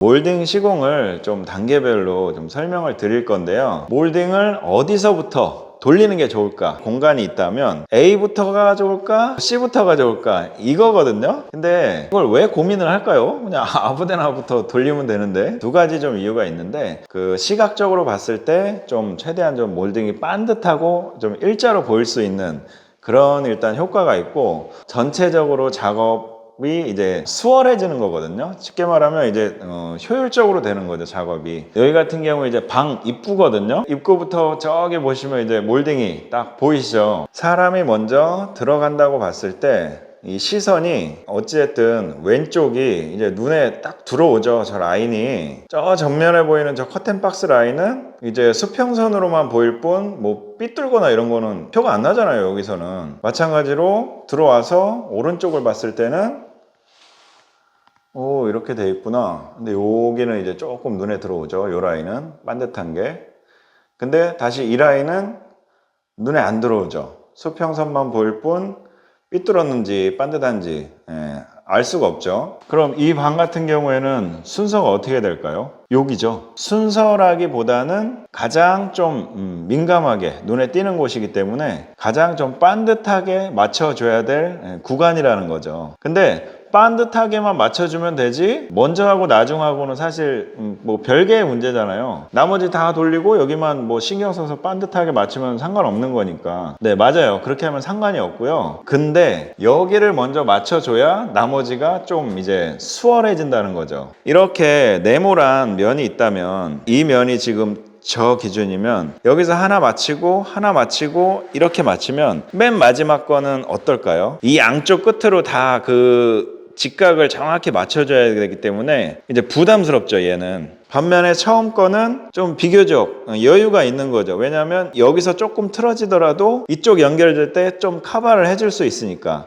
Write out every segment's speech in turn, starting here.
몰딩 시공을 좀 단계별로 좀 설명을 드릴 건데요. 몰딩을 어디서부터 돌리는 게 좋을까? 공간이 있다면 A부터가 좋을까? C부터가 좋을까? 이거거든요. 근데 이걸 왜 고민을 할까요? 그냥 아무데나부터 돌리면 되는데. 두 가지 좀 이유가 있는데, 그 시각적으로 봤을 때 좀 최대한 좀 몰딩이 반듯하고 좀 일자로 보일 수 있는 그런 일단 효과가 있고, 전체적으로 작업이 이제 수월해지는 거거든요. 쉽게 말하면 이제 효율적으로 되는 거죠, 작업이. 여기 같은 경우 이제 방 입구거든요. 입구부터 저기 보시면 이제 몰딩이 딱 보이시죠. 사람이 먼저 들어간다고 봤을 때 이 시선이 어찌됐든 왼쪽이 이제 눈에 딱 들어오죠. 저 라인이. 저 전면에 보이는 저 커튼박스 라인은 이제 수평선으로만 보일 뿐 뭐 삐뚤거나 이런 거는 표가 안 나잖아요. 여기서는. 마찬가지로 들어와서 오른쪽을 봤을 때는 오, 이렇게 돼 있구나. 근데 여기는 이제 조금 눈에 들어오죠. 요 라인은 반듯한 게. 근데 다시 이 라인은 눈에 안 들어오죠. 수평선만 보일 뿐 삐뚤었는지 반듯한지 알 수가 없죠. 그럼 이 방 같은 경우에는 순서가 어떻게 될까요? 여기죠. 순서라기보다는 가장 좀 민감하게 눈에 띄는 곳이기 때문에 가장 좀 반듯하게 맞춰줘야 될 구간이라는 거죠. 근데 반듯하게만 맞춰주면 되지 먼저 하고 나중 하고는 사실 뭐 별개의 문제잖아요. 나머지 다 돌리고 여기만 뭐 신경 써서 반듯하게 맞추면 상관없는 거니까. 네, 맞아요. 그렇게 하면 상관이 없고요. 근데 여기를 먼저 맞춰줘야 나머지가 좀 이제 수월해진다는 거죠. 이렇게 네모란 면이 있다면 이 면이 지금 저 기준이면 여기서 하나 맞히고 이렇게 맞추면 맨 마지막 거는 어떨까요? 이 양쪽 끝으로 다 그 직각을 정확히 맞춰줘야 되기 때문에 이제 부담스럽죠, 얘는. 반면에 처음 거는 좀 비교적 여유가 있는 거죠. 왜냐하면 여기서 조금 틀어지더라도 이쪽 연결될 때 좀 커버를 해줄 수 있으니까.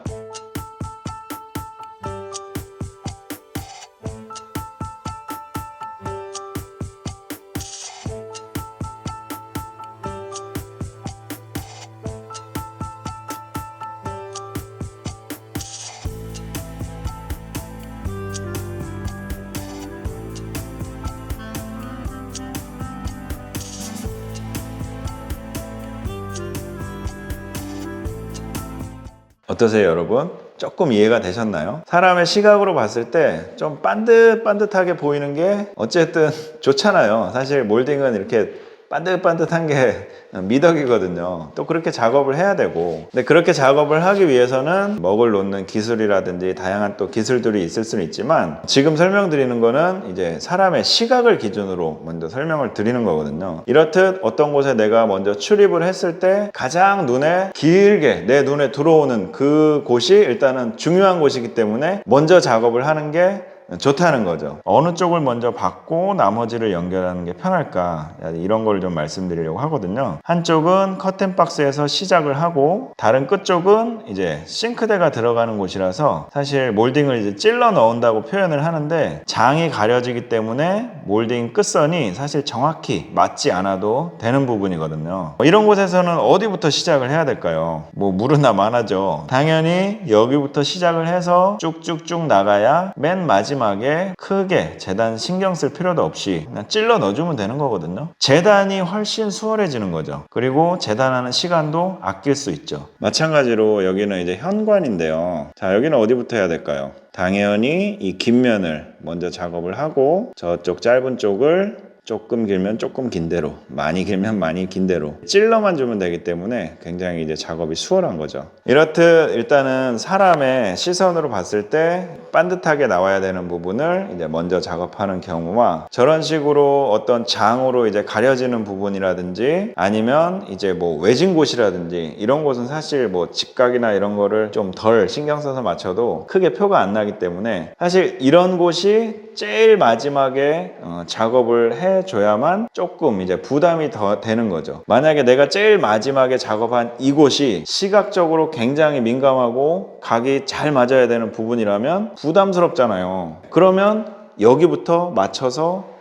어떠세요, 여러분? 조금 이해가 되셨나요? 사람의 시각으로 봤을 때 좀 반듯반듯하게 보이는 게 어쨌든 좋잖아요. 사실 몰딩은 이렇게 반듯반듯한 게 미덕이거든요. 또 그렇게 작업을 해야 되고, 근데 그렇게 작업을 하기 위해서는 먹을 놓는 기술이라든지 다양한 또 기술들이 있을 수는 있지만, 지금 설명드리는 거는 이제 사람의 시각을 기준으로 먼저 설명을 드리는 거거든요. 이렇듯 어떤 곳에 내가 먼저 출입을 했을 때 가장 눈에 길게 내 눈에 들어오는 그 곳이 일단은 중요한 곳이기 때문에 먼저 작업을 하는 게 좋다는 거죠. 어느 쪽을 먼저 받고 나머지를 연결하는 게 편할까, 이런 걸 좀 말씀드리려고 하거든요. 한쪽은 커튼박스에서 시작을 하고 다른 끝쪽은 이제 싱크대가 들어가는 곳이라서 사실 몰딩을 이제 찔러 넣은다고 표현을 하는데, 장이 가려지기 때문에 몰딩 끝선이 사실 정확히 맞지 않아도 되는 부분이거든요. 이런 곳에서는 어디부터 시작을 해야 될까요? 뭐 물으나 마나죠. 당연히 여기부터 시작을 해서 쭉쭉쭉 나가야 맨 마지막에 크게 재단 신경 쓸 필요도 없이 그냥 찔러 넣어주면 되는 거거든요. 재단이 훨씬 수월해지는 거죠. 그리고 재단하는 시간도 아낄 수 있죠. 마찬가지로 여기는 이제 현관인데요. 자, 여기는 어디부터 해야 될까요? 당연히 이 긴 면을 먼저 작업을 하고 저쪽 짧은 쪽을 조금 길면 조금 긴 대로, 많이 길면 많이 긴 대로 찔러만 주면 되기 때문에 굉장히 이제 작업이 수월한 거죠. 이렇듯 일단은 사람의 시선으로 봤을 때 반듯하게 나와야 되는 부분을 이제 먼저 작업하는 경우와, 저런 식으로 어떤 장으로 이제 가려지는 부분이라든지 아니면 이제 뭐 외진 곳이라든지 이런 곳은 사실 뭐 직각이나 이런 거를 좀 덜 신경 써서 맞춰도 크게 표가 안 나기 때문에 사실 이런 곳이 제일 마지막에 작업을 해줘야만 조금 이제 부담이 더 되는 거죠. 만약에 내가 제일 마지막에 작업한 이곳이 시각적으로 굉장히 민감하고 각이 잘 맞아야 되는 부분이라면 부담스럽잖아요. 그러면 여기부터 맞춰서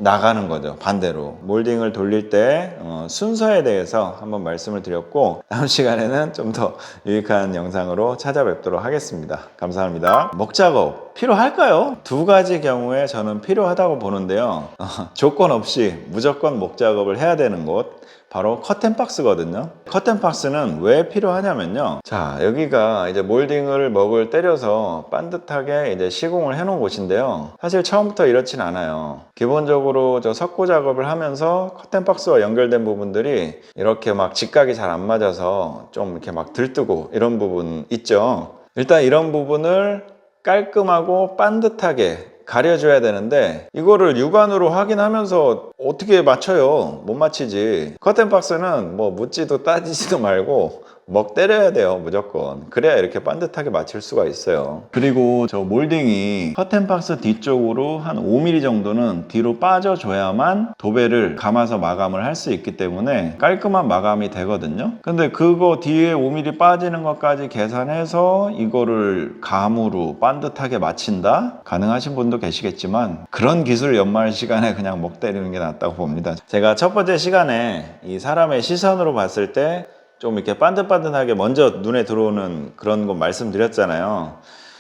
나가는 거죠. 반대로 몰딩을 돌릴 때 순서에 대해서 한번 말씀을 드렸고, 다음 시간에는 좀 더 유익한 영상으로 찾아뵙도록 하겠습니다. 감사합니다. 목작업 필요할까요? 두 가지 경우에 저는 필요하다고 보는데요. 조건 없이 무조건 목 작업을 해야 되는 곳, 바로 커튼박스거든요. 커튼박스는 왜 필요하냐면요. 자, 여기가 이제 몰딩을 먹을 때려서 반듯하게 이제 시공을 해 놓은 곳인데요. 사실 처음부터 이렇진 않아요. 기본적으로 저 석고 작업을 하면서 커튼박스와 연결된 부분들이 이렇게 막 직각이 잘 안 맞아서 좀 이렇게 막 들뜨고 이런 부분 있죠. 일단 이런 부분을 깔끔하고 반듯하게 가려줘야 되는데 이거를 육안으로 확인하면서 어떻게 맞춰요? 못 맞히지. 커튼박스는 뭐 묻지도 따지지도 말고 먹 때려야 돼요, 무조건. 그래야 이렇게 반듯하게 맞출 수가 있어요. 그리고 저 몰딩이 커튼박스 뒤쪽으로 한 5mm 정도는 뒤로 빠져줘야만 도배를 감아서 마감을 할 수 있기 때문에 깔끔한 마감이 되거든요. 근데 그거 뒤에 5mm 빠지는 것까지 계산해서 이거를 감으로 반듯하게 맞춘다? 가능하신 분도 계시겠지만 그런 기술 연말 시간에 그냥 먹 때리는 게 낫다고 봅니다. 제가 첫 번째 시간에 이 사람의 시선으로 봤을 때 좀 이렇게 반듯반듯하게 먼저 눈에 들어오는 그런 거 말씀드렸잖아요.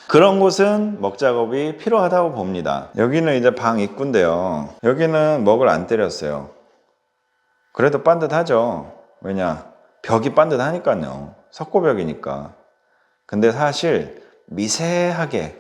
그런 곳은 먹 작업이 필요하다고 봅니다. 여기는 이제 방 입구인데요. 여기는 먹을 안 때렸어요. 그래도 반듯하죠. 왜냐? 벽이 반듯하니까요. 석고벽이니까. 근데 사실 미세하게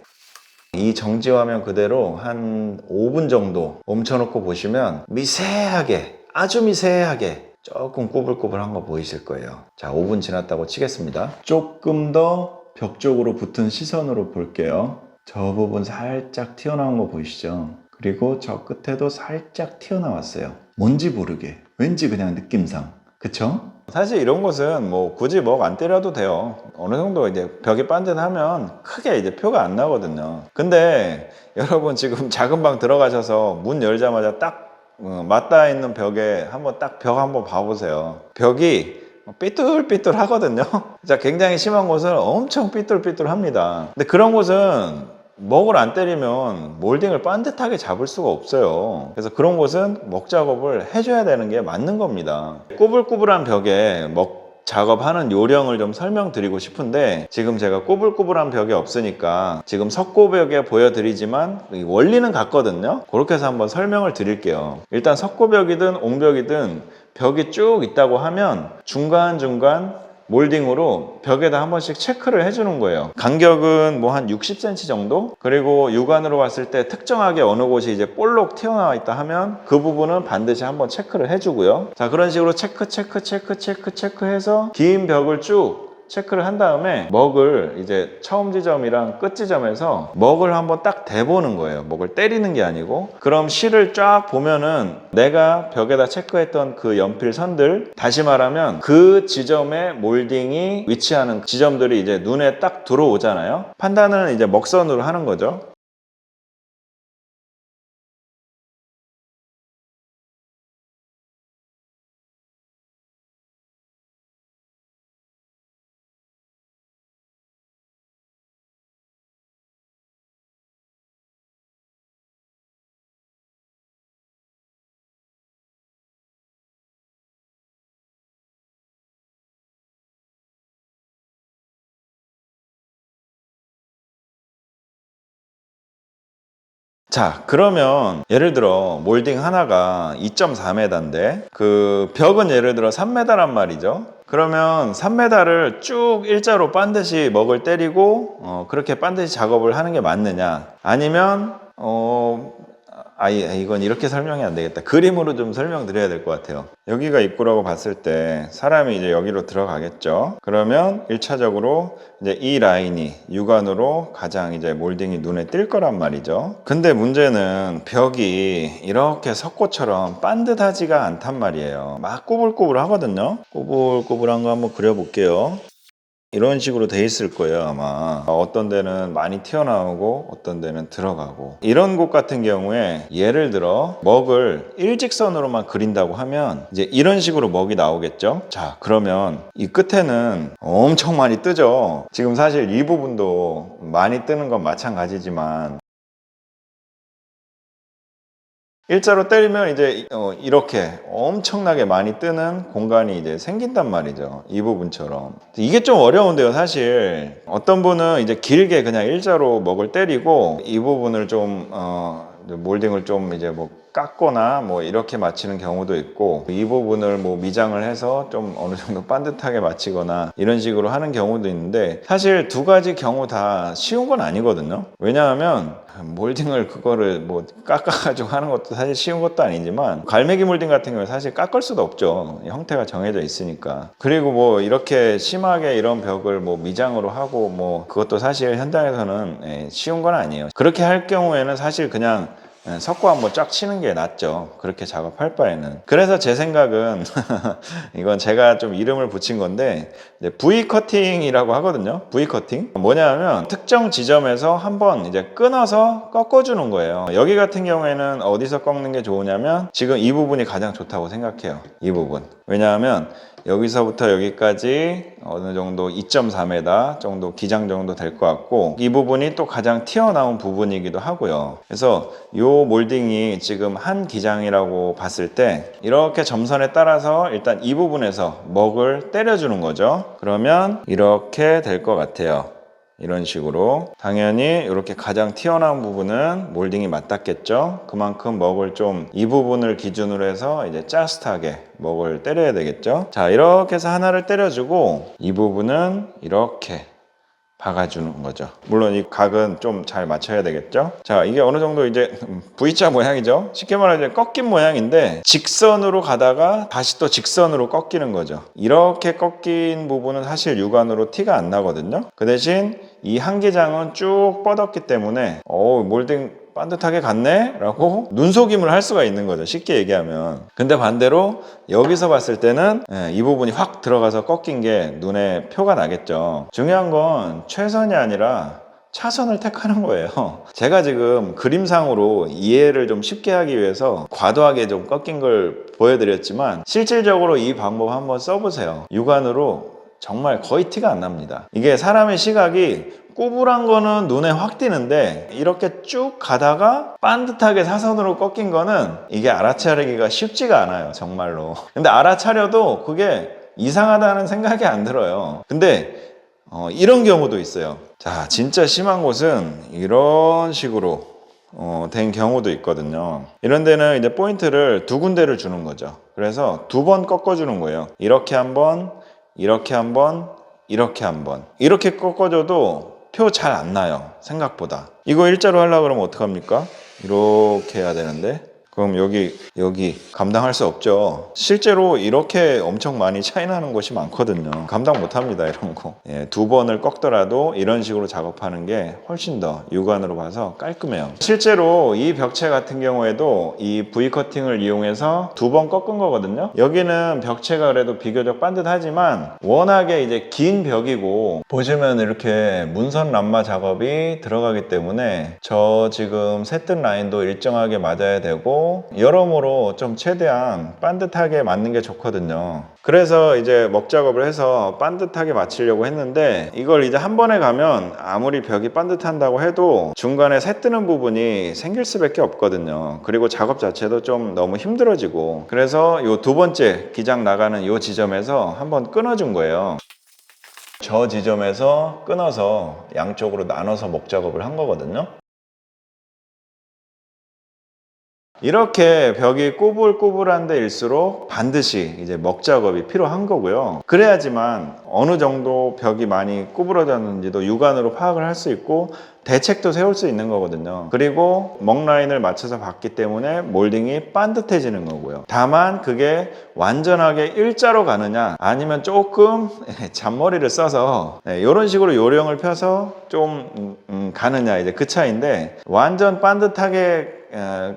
이 정지 화면 그대로 한 5분 정도 멈춰놓고 보시면 미세하게, 아주 미세하게 조금 꾸불꾸불한 거 보이실 거예요. 자, 5분 지났다고 치겠습니다. 조금 더 벽 쪽으로 붙은 시선으로 볼게요. 저 부분 살짝 튀어나온 거 보이시죠? 그리고 저 끝에도 살짝 튀어나왔어요. 뭔지 모르게, 왠지 그냥 느낌상. 그쵸? 사실 이런 것은 뭐 굳이 먹 안 때려도 돼요. 어느 정도 이제 벽이 반듯하면 크게 이제 표가 안 나거든요. 근데 여러분 지금 작은 방 들어가셔서 문 열자마자 딱 맞닿아 있는 벽에 한번 딱 벽 한번 봐보세요. 벽이 삐뚤삐뚤 하거든요. 자, 굉장히 심한 곳은 엄청 삐뚤삐뚤 합니다. 근데 그런 곳은 먹을 안 때리면 몰딩을 반듯하게 잡을 수가 없어요. 그래서 그런 곳은 먹 작업을 해줘야 되는 게 맞는 겁니다. 꾸불꾸불한 벽에 먹 작업하는 요령을 좀 설명드리고 싶은데 지금 제가 꾸불꾸불한 벽이 없으니까 지금 석고벽에 보여드리지만 원리는 같거든요. 그렇게 해서 한번 설명을 드릴게요. 일단 석고벽이든 옹벽이든 벽이 쭉 있다고 하면 중간중간 몰딩으로 벽에다 한 번씩 체크를 해주는 거예요. 간격은 뭐 한 60cm 정도? 그리고 육안으로 봤을 때 특정하게 어느 곳이 이제 볼록 튀어나와 있다 하면 그 부분은 반드시 한번 체크를 해주고요. 자, 그런 식으로 체크해서 긴 벽을 쭉 체크를 한 다음에 먹을 이제 처음 지점이랑 끝 지점에서 먹을 한번 딱 대보는 거예요. 먹을 때리는 게 아니고. 그럼 실을 쫙 보면은 내가 벽에다 체크했던 그 연필 선들, 다시 말하면 그 지점에 몰딩이 위치하는 지점들이 이제 눈에 딱 들어오잖아요. 판단은 이제 먹선으로 하는 거죠. 자, 그러면 예를 들어 몰딩 하나가 2.4m인데 그 벽은 예를 들어 3m란 말이죠. 그러면 3m를 쭉 일자로 반드시 먹을 때리고 그렇게 반드시 작업을 하는 게 맞느냐? 아니면 이건 이렇게 설명이 안 되겠다. 그림으로 좀 설명드려야 될 것 같아요. 여기가 입구라고 봤을 때 사람이 이제 여기로 들어가겠죠. 그러면 1차적으로 이제 이 라인이 육안으로 가장 이제 몰딩이 눈에 띌 거란 말이죠. 근데 문제는 벽이 이렇게 석고처럼 반듯하지가 않단 말이에요. 막 꾸불꾸불 하거든요. 꾸불꾸불한 거 한번 그려볼게요. 이런 식으로 돼 있을 거예요, 아마. 어떤 데는 많이 튀어나오고 어떤 데는 들어가고. 이런 곳 같은 경우에 예를 들어 먹을 일직선으로만 그린다고 하면 이제 이런 식으로 먹이 나오겠죠. 자, 그러면 이 끝에는 엄청 많이 뜨죠. 지금 사실 이 부분도 많이 뜨는 건 마찬가지지만 일자로 때리면 이제 이렇게 엄청나게 많이 뜨는 공간이 이제 생긴단 말이죠. 이 부분처럼. 이게 좀 어려운데요, 사실. 어떤 분은 이제 길게 그냥 일자로 먹을 때리고 이 부분을 좀 몰딩을 좀 이제 뭐 깎거나 뭐 이렇게 맞추는 경우도 있고, 이 부분을 뭐 미장을 해서 좀 어느 정도 반듯하게 맞추거나 이런 식으로 하는 경우도 있는데, 사실 두 가지 경우 다 쉬운 건 아니거든요. 왜냐하면 몰딩을 그거를 뭐 깎아가지고 하는 것도 사실 쉬운 것도 아니지만, 갈매기 몰딩 같은 경우는 사실 깎을 수도 없죠. 형태가 정해져 있으니까. 그리고 뭐 이렇게 심하게 이런 벽을 뭐 미장으로 하고 뭐 그것도 사실 현장에서는 쉬운 건 아니에요. 그렇게 할 경우에는 사실 그냥 석고 한번 쫙 치는 게 낫죠. 그렇게 작업할 바에는. 그래서 제 생각은 이건 제가 좀 이름을 붙인 건데, 이제 V 커팅이라고 하거든요. V 커팅 뭐냐면 특정 지점에서 한번 이제 끊어서 꺾어주는 거예요. 여기 같은 경우에는 어디서 꺾는 게 좋으냐면, 지금 이 부분이 가장 좋다고 생각해요. 이 부분. 왜냐하면 여기서부터 여기까지 어느 정도 2.4m 정도 기장 정도 될 것 같고, 이 부분이 또 가장 튀어나온 부분이기도 하고요. 그래서 이 몰딩이 지금 한 기장이라고 봤을 때 이렇게 점선에 따라서 일단 이 부분에서 먹을 때려주는 거죠. 그러면 이렇게 될 것 같아요. 이런 식으로. 당연히 이렇게 가장 튀어나온 부분은 몰딩이 맞닿겠죠. 그만큼 먹을 좀 이 부분을 기준으로 해서 이제 짜릿하게 먹을 때려야 되겠죠. 자, 이렇게 해서 하나를 때려주고 이 부분은 이렇게 박아주는 거죠. 물론 이 각은 좀 잘 맞춰야 되겠죠. 자, 이게 어느 정도 이제 V자 모양이죠. 쉽게 말하면 꺾인 모양인데, 직선으로 가다가 다시 또 직선으로 꺾이는 거죠. 이렇게 꺾인 부분은 사실 육안으로 티가 안 나거든요. 그 대신 이 한 기장은 쭉 뻗었기 때문에 몰딩 반듯하게 갔네? 라고 눈속임을 할 수가 있는 거죠. 쉽게 얘기하면. 근데 반대로 여기서 봤을 때는 이 부분이 확 들어가서 꺾인 게 눈에 표가 나겠죠. 중요한 건 최선이 아니라 차선을 택하는 거예요. 제가 지금 그림상으로 이해를 좀 쉽게 하기 위해서 과도하게 좀 꺾인 걸 보여드렸지만, 실질적으로 이 방법 한번 써보세요. 육안으로 정말 거의 티가 안 납니다. 이게 사람의 시각이 꼬불한 거는 눈에 확 띄는데, 이렇게 쭉 가다가 반듯하게 사선으로 꺾인 거는 이게 알아차리기가 쉽지가 않아요, 정말로. 근데 알아차려도 그게 이상하다는 생각이 안 들어요. 근데 이런 경우도 있어요. 자, 진짜 심한 곳은 이런 식으로 된 경우도 있거든요. 이런 데는 이제 포인트를 두 군데를 주는 거죠. 그래서 두 번 꺾어주는 거예요. 이렇게 한 번, 이렇게 한 번, 이렇게 한 번. 이렇게 꺾어줘도 표 잘 안 나요, 생각보다. 이거 일자로 하려고 그러면 어떡합니까? 이렇게 해야 되는데, 그럼 여기 감당할 수 없죠. 실제로 이렇게 엄청 많이 차이 나는 곳이 많거든요. 감당 못 합니다, 이런 거. 두 번을 꺾더라도 이런 식으로 작업하는 게 훨씬 더 육안으로 봐서 깔끔해요. 실제로 이 벽체 같은 경우에도 이 V 커팅을 이용해서 두 번 꺾은 거거든요. 여기는 벽체가 그래도 비교적 반듯하지만 워낙에 이제 긴 벽이고, 보시면 이렇게 문선 람마 작업이 들어가기 때문에 저 지금 새뜬 라인도 일정하게 맞아야 되고, 여러모로 좀 최대한 반듯하게 맞는 게 좋거든요. 그래서 이제 먹 작업을 해서 반듯하게 맞추려고 했는데, 이걸 이제 한 번에 가면 아무리 벽이 반듯한다고 해도 중간에 새 뜨는 부분이 생길 수밖에 없거든요. 그리고 작업 자체도 좀 너무 힘들어지고, 그래서 요 두 번째 기장 나가는 요 지점에서 한번 끊어준 거예요. 저 지점에서 끊어서 양쪽으로 나눠서 먹 작업을 한 거거든요. 이렇게 벽이 꼬불꼬불한 데일수록 반드시 이제 먹 작업이 필요한 거고요. 그래야지만 어느 정도 벽이 많이 구부러졌는지도 육안으로 파악을 할 수 있고 대책도 세울 수 있는 거거든요. 그리고 먹 라인을 맞춰서 봤기 때문에 몰딩이 반듯해지는 거고요. 다만 그게 완전하게 일자로 가느냐 아니면 조금 잔머리를 써서 이런 식으로 요령을 펴서 좀 가느냐, 이제 그 차이인데, 완전 반듯하게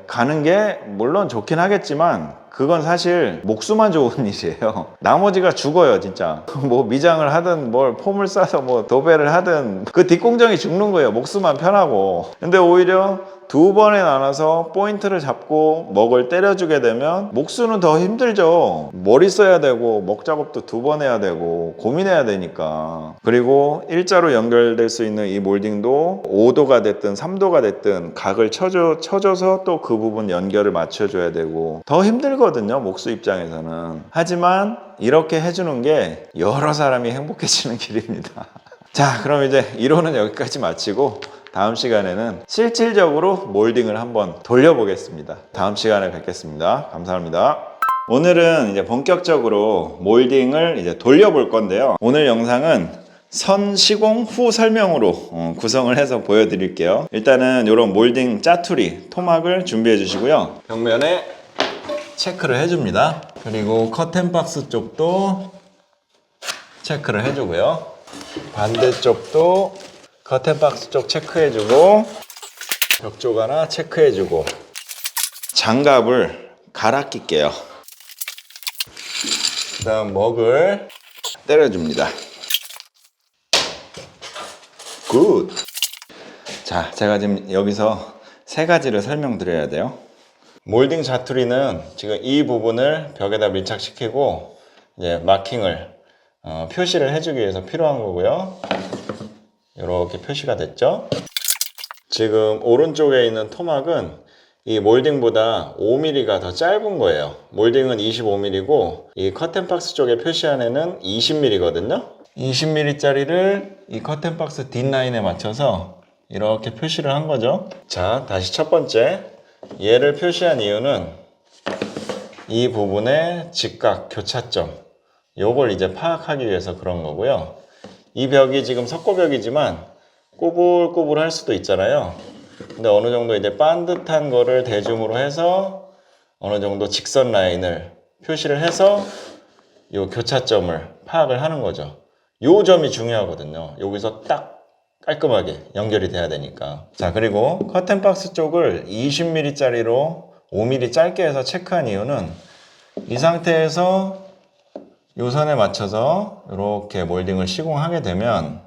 가는 게 물론 좋긴 하겠지만 그건 사실 목수만 좋은 일이에요. 나머지가 죽어요, 진짜. 뭐 미장을 하든 뭘 폼을 싸서 뭐 도배를 하든 그 뒷공정이 죽는 거예요. 목수만 편하고. 근데 오히려 두 번에 나눠서 포인트를 잡고 먹을 때려주게 되면 목수는 더 힘들죠. 머리 써야 되고 목 작업도 두 번 해야 되고 고민해야 되니까. 그리고 일자로 연결될 수 있는 이 몰딩도 5도가 됐든 3도가 됐든 각을 쳐줘서 또 그 부분 연결을 맞춰줘야 되고 더 힘들거든요, 목수 입장에서는. 하지만 이렇게 해주는 게 여러 사람이 행복해지는 길입니다. 자, 그럼 이제 이론은 여기까지 마치고 다음 시간에는 실질적으로 몰딩을 한번 돌려보겠습니다. 다음 시간에 뵙겠습니다. 감사합니다. 오늘은 이제 본격적으로 몰딩을 이제 돌려볼 건데요. 오늘 영상은 선 시공 후 설명으로 구성을 해서 보여드릴게요. 일단은 이런 몰딩 짜투리, 토막을 준비해 주시고요. 벽면에 체크를 해줍니다. 그리고 커튼박스 쪽도 체크를 해주고요. 반대쪽도 커튼박스 쪽 체크해주고 벽쪽 하나 체크해주고 장갑을 갈아 낄게요. 그 다음 먹을 때려줍니다. 굿! 자, 제가 지금 여기서 세 가지를 설명드려야 돼요. 몰딩 자투리는 지금 이 부분을 벽에다 밀착시키고 이제 마킹을 표시를 해주기 위해서 필요한 거고요. 이렇게 표시가 됐죠. 지금 오른쪽에 있는 토막은 이 몰딩보다 5mm가 더 짧은 거예요. 몰딩은 25mm고 이 커튼박스 쪽에 표시한 애는 20mm거든요. 20mm 짜리를 이 커튼박스 뒷라인에 맞춰서 이렇게 표시를 한 거죠. 자, 다시 첫 번째, 얘를 표시한 이유는 이 부분의 직각 교차점, 요걸 이제 파악하기 위해서 그런 거고요. 이 벽이 지금 석고벽이지만 꼬불꼬불할 수도 있잖아요. 근데 어느 정도 이제 반듯한 거를 대줌으로 해서 어느 정도 직선 라인을 표시를 해서 요 교차점을 파악을 하는 거죠. 요 점이 중요하거든요. 여기서 딱 깔끔하게 연결이 돼야 되니까. 자, 그리고 커튼박스 쪽을 20mm 짜리로 5mm 짧게 해서 체크한 이유는 이 상태에서 요 선에 맞춰서 이렇게 몰딩을 시공하게 되면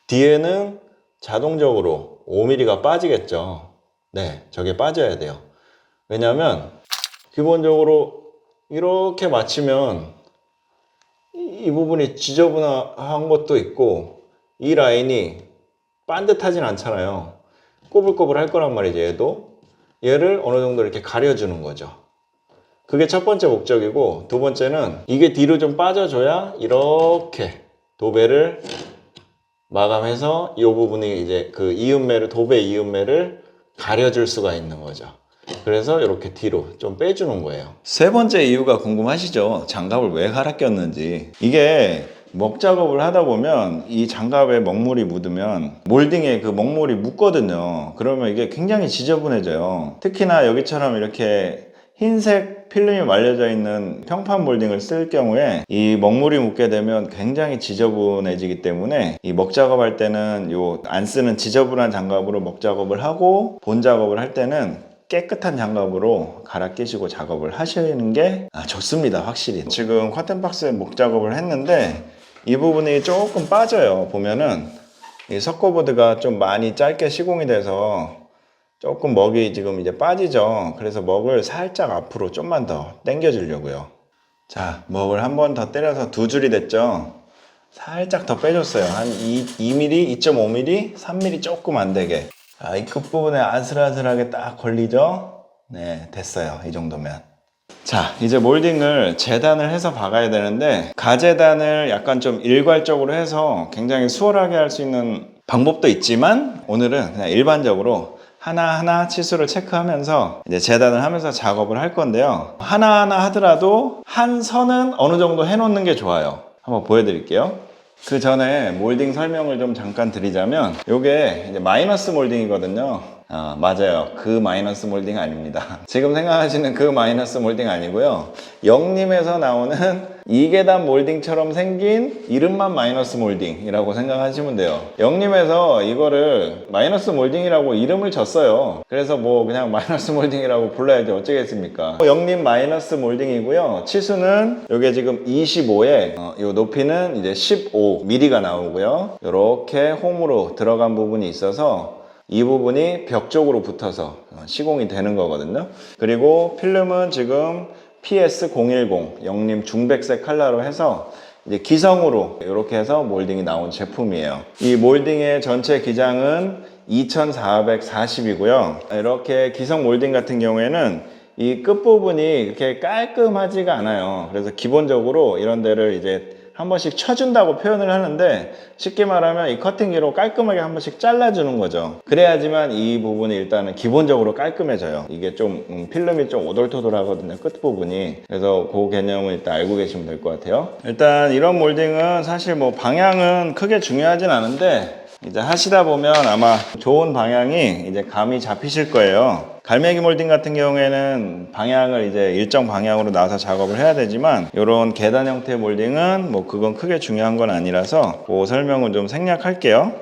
뒤에는 자동적으로 5mm가 빠지겠죠. 네, 저게 빠져야 돼요. 왜냐면 기본적으로 이렇게 맞추면 이 부분이 지저분한 것도 있고 이 라인이 반듯하진 않잖아요. 꼬불꼬불 할 거란 말이죠. 얘를 어느 정도 이렇게 가려주는 거죠. 그게 첫 번째 목적이고, 두 번째는 이게 뒤로 좀 빠져줘야 이렇게 도배를 마감해서 이 부분이 이제 그 이음매를, 도배 이음매를 가려줄 수가 있는 거죠. 그래서 이렇게 뒤로 좀 빼주는 거예요. 세 번째 이유가 궁금하시죠? 장갑을 왜 갈아 꼈는지. 이게 먹 작업을 하다 보면 이 장갑에 먹물이 묻으면 몰딩에 그 먹물이 묻거든요. 그러면 이게 굉장히 지저분해져요. 특히나 여기처럼 이렇게 흰색 필름이 말려져 있는 평판 몰딩을 쓸 경우에 이 먹물이 묻게 되면 굉장히 지저분해지기 때문에 이 먹 작업할 때는 요 안 쓰는 지저분한 장갑으로 먹 작업을 하고 본 작업을 할 때는 깨끗한 장갑으로 갈아 끼시고 작업을 하시는 게 좋습니다. 확실히. 지금 커튼박스에 목 작업을 했는데 이 부분이 조금 빠져요. 보면은 이 석고보드가 좀 많이 짧게 시공이 돼서 조금 먹이 지금 이제 빠지죠. 그래서 먹을 살짝 앞으로 좀만 더 당겨 주려고요. 자, 먹을 한 번 더 때려서 두 줄이 됐죠. 살짝 더 빼줬어요. 한 2mm, 2.5mm, 3mm 조금 안 되게. 이 끝부분에 아슬아슬하게 딱 걸리죠. 네, 됐어요. 이 정도면. 자, 이제 몰딩을 재단을 해서 박아야 되는데 가재단을 약간 좀 일괄적으로 해서 굉장히 수월하게 할 수 있는 방법도 있지만 오늘은 그냥 일반적으로 하나하나 치수를 체크하면서 이제 재단을 하면서 작업을 할 건데요. 하나하나 하더라도 한 선은 어느 정도 해놓는 게 좋아요. 한번 보여드릴게요. 그 전에 몰딩 설명을 좀 잠깐 드리자면 이게 이제 마이너스 몰딩이거든요. 맞아요. 그 마이너스 몰딩 아닙니다. 지금 생각하시는 그 마이너스 몰딩 아니고요. 영림에서 나오는 2계단 몰딩처럼 생긴 이름만 마이너스 몰딩이라고 생각하시면 돼요. 영림에서 이거를 마이너스 몰딩이라고 이름을 줬어요. 그래서 뭐 그냥 마이너스 몰딩이라고 불러야지 어쩌겠습니까. 영림 마이너스 몰딩이고요. 치수는 이게 지금 25에 이 높이는 이제 15mm가 나오고요. 이렇게 홈으로 들어간 부분이 있어서 이 부분이 벽 쪽으로 붙어서 시공이 되는 거거든요. 그리고 필름은 지금 PS010 영림 중백색 컬러로 해서 이제 기성으로 이렇게 해서 몰딩이 나온 제품이에요. 이 몰딩의 전체 기장은 2440이고요. 이렇게 기성 몰딩 같은 경우에는 이 끝부분이 이렇게 깔끔하지가 않아요. 그래서 기본적으로 이런 데를 이제 한 번씩 쳐준다고 표현을 하는데, 쉽게 말하면 이 커팅기로 깔끔하게 한 번씩 잘라주는 거죠. 그래야지만 이 부분이 일단은 기본적으로 깔끔해져요. 이게 좀 필름이 좀 오돌토돌하거든요, 끝부분이. 그래서 그 개념을 일단 알고 계시면 될 것 같아요. 일단 이런 몰딩은 사실 뭐 방향은 크게 중요하진 않은데, 이제 하시다 보면 아마 좋은 방향이 이제 감이 잡히실 거예요. 갈매기 몰딩 같은 경우에는 방향을 이제 일정 방향으로 나와서 작업을 해야 되지만, 이런 계단 형태의 몰딩은 뭐 그건 크게 중요한 건 아니라서 그 설명은 좀 생략할게요.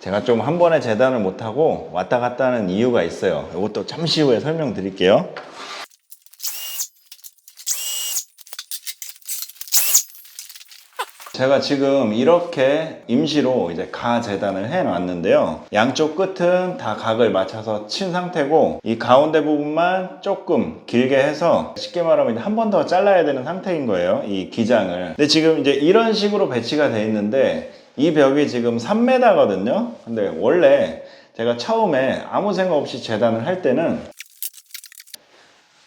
제가 좀 한 번에 재단을 못하고 왔다 갔다 하는 이유가 있어요. 이것도 잠시 후에 설명드릴게요. 제가 지금 이렇게 임시로 이제 가 재단을 해 놨는데요. 양쪽 끝은 다 각을 맞춰서 친 상태고, 이 가운데 부분만 조금 길게 해서 쉽게 말하면 한 번 더 잘라야 되는 상태인 거예요, 이 기장을. 근데 지금 이제 이런 식으로 배치가 돼 있는데, 이 벽이 지금 3m거든요. 근데 원래 제가 처음에 아무 생각 없이 재단을 할 때는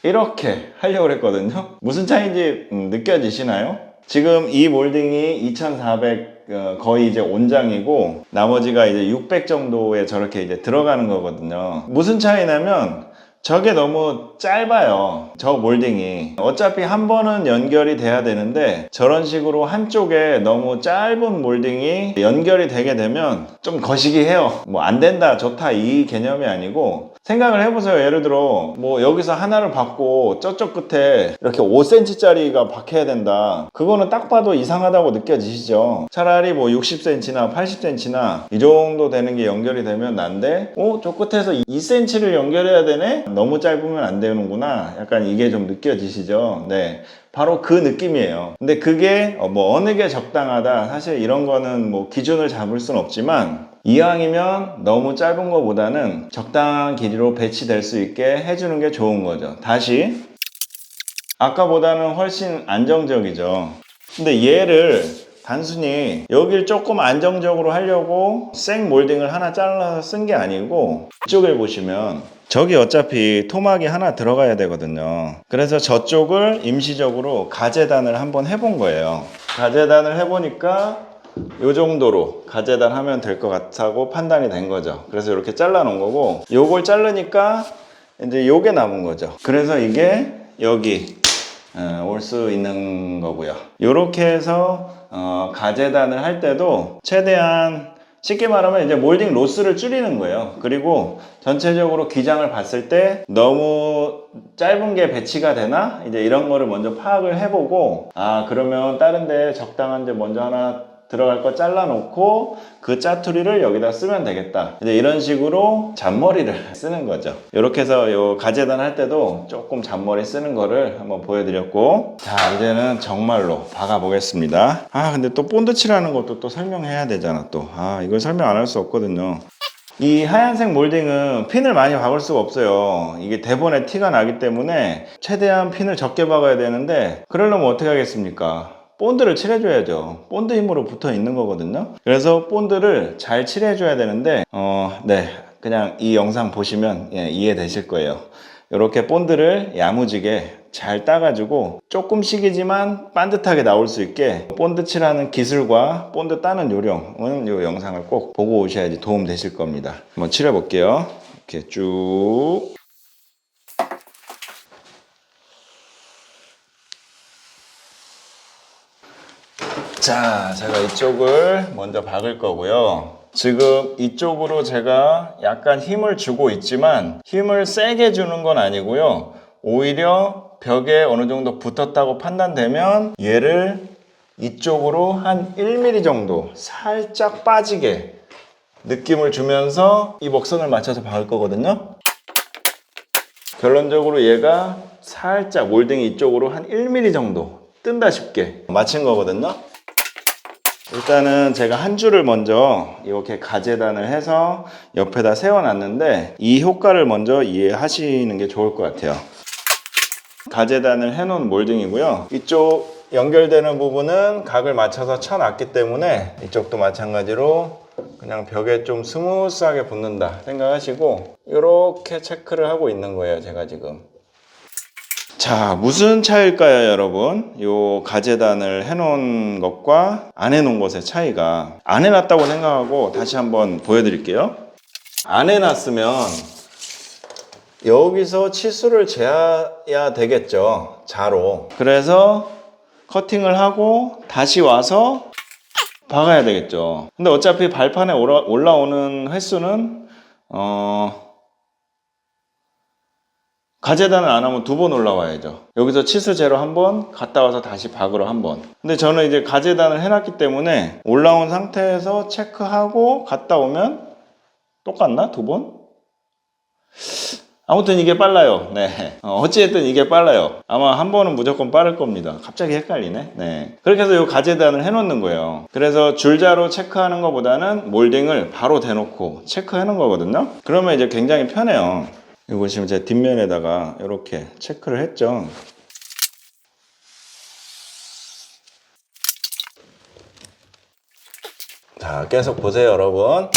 이렇게 하려고 했거든요. 무슨 차이인지 느껴지시나요? 지금 이 몰딩이 2400 거의 이제 온장이고, 나머지가 이제 600 정도에 저렇게 이제 들어가는 거거든요. 무슨 차이냐면 저게 너무 짧아요, 저 몰딩이. 어차피 한 번은 연결이 돼야 되는데, 저런 식으로 한쪽에 너무 짧은 몰딩이 연결이 되게 되면 좀 거시기해요. 뭐 안 된다, 좋다 이 개념이 아니고, 생각을 해보세요. 예를 들어 뭐 여기서 하나를 받고 저쪽 끝에 이렇게 5cm 짜리가 박혀야 된다, 그거는 딱 봐도 이상하다고 느껴지시죠? 차라리 뭐 60cm나 80cm나 이 정도 되는 게 연결이 되면 난데, 저 끝에서 2cm를 연결해야 되네? 너무 짧으면 안 되는구나, 약간 이게 좀 느껴지시죠? 네, 바로 그 느낌이에요. 근데 그게 뭐 어느 게 적당하다, 사실 이런 거는 뭐 기준을 잡을 순 없지만, 이왕이면 너무 짧은 것보다는 적당한 길이로 배치될 수 있게 해주는 게 좋은 거죠. 다시 아까보다는 훨씬 안정적이죠. 근데 얘를 단순히 여길 조금 안정적으로 하려고 생 몰딩을 하나 잘라서 쓴 게 아니고, 이쪽을 보시면 저기 어차피 토막이 하나 들어가야 되거든요. 그래서 저쪽을 임시적으로 가재단을 한번 해본 거예요. 가재단을 해보니까 요 정도로 가재단 하면 될 것 같다고 판단이 된 거죠. 그래서 이렇게 잘라 놓은 거고, 요걸 자르니까 이제 요게 남은 거죠. 그래서 이게 여기 올 수 있는 거고요. 요렇게 해서 가재단을 할 때도 최대한 쉽게 말하면 이제 몰딩 로스를 줄이는 거예요. 그리고 전체적으로 기장을 봤을 때 너무 짧은 게 배치가 되나? 이제 이런 거를 먼저 파악을 해보고, 그러면 다른 데 적당한 데 먼저 하나 들어갈 거 잘라놓고 그 짜투리를 여기다 쓰면 되겠다, 이제 이런 식으로 잔머리를 쓰는 거죠. 이렇게 해서 요 가재단 할 때도 조금 잔머리 쓰는 거를 한번 보여드렸고, 자 이제는 정말로 박아 보겠습니다. 근데 또 본드 칠하는 것도 또 설명해야 되잖아. 또 이걸 설명 안 할 수 없거든요. 이 하얀색 몰딩은 핀을 많이 박을 수가 없어요. 이게 대본에 티가 나기 때문에 최대한 핀을 적게 박아야 되는데, 그러려면 어떻게 하겠습니까? 본드를 칠해줘야죠. 본드 힘으로 붙어 있는 거거든요. 그래서 본드를 잘 칠해줘야 되는데, 네, 그냥 이 영상 보시면 이해되실 거예요. 이렇게 본드를 야무지게 잘 따가지고 조금씩이지만 반듯하게 나올 수 있게 본드 칠하는 기술과 본드 따는 요령은 이 영상을 꼭 보고 오셔야지 도움 되실 겁니다. 한번 칠해 볼게요. 이렇게 쭉. 자, 제가 이쪽을 먼저 박을 거고요. 지금 이쪽으로 제가 약간 힘을 주고 있지만 힘을 세게 주는 건 아니고요. 오히려 벽에 어느 정도 붙었다고 판단되면 얘를 이쪽으로 한 1mm 정도 살짝 빠지게 느낌을 주면서 이 먹선을 맞춰서 박을 거거든요. 결론적으로 얘가 살짝 몰딩이 이쪽으로 한 1mm 정도 뜬다 싶게 마친 거거든요. 일단은 제가 한 줄을 먼저 이렇게 가재단을 해서 옆에다 세워놨는데 이 효과를 먼저 이해하시는 게 좋을 것 같아요. 가재단을 해놓은 몰딩이고요. 이쪽 연결되는 부분은 각을 맞춰서 쳐놨기 때문에 이쪽도 마찬가지로 그냥 벽에 좀 스무스하게 붙는다 생각하시고 이렇게 체크를 하고 있는 거예요, 제가 지금. 자, 무슨 차이일까요, 여러분? 요 가재단을 해놓은 것과 안 해놓은 것의 차이가. 안 해놨다고 생각하고 다시 한번 보여드릴게요. 안 해놨으면 여기서 치수를 재야 되겠죠, 자로. 그래서 커팅을 하고 다시 와서 박아야 되겠죠. 근데 어차피 발판에 올라오는 횟수는 가재단을 안 하면 2번 올라와야죠. 여기서 치수 재러 1번, 갔다 와서 다시 박으러 1번. 근데 저는 이제 가재단을 해놨기 때문에 올라온 상태에서 체크하고 갔다 오면 똑같나? 2번? 아무튼 이게 빨라요. 네. 어찌됐든 이게 빨라요. 아마 1번은 무조건 빠를 겁니다. 갑자기 헷갈리네. 네. 그렇게 해서 이 가재단을 해놓는 거예요. 그래서 줄자로 체크하는 것보다는 몰딩을 바로 대놓고 체크해 놓은 거거든요. 그러면 이제 굉장히 편해요. 이거 보시면 제 뒷면에다가 이렇게 체크를 했죠. 자, 계속 보세요, 여러분.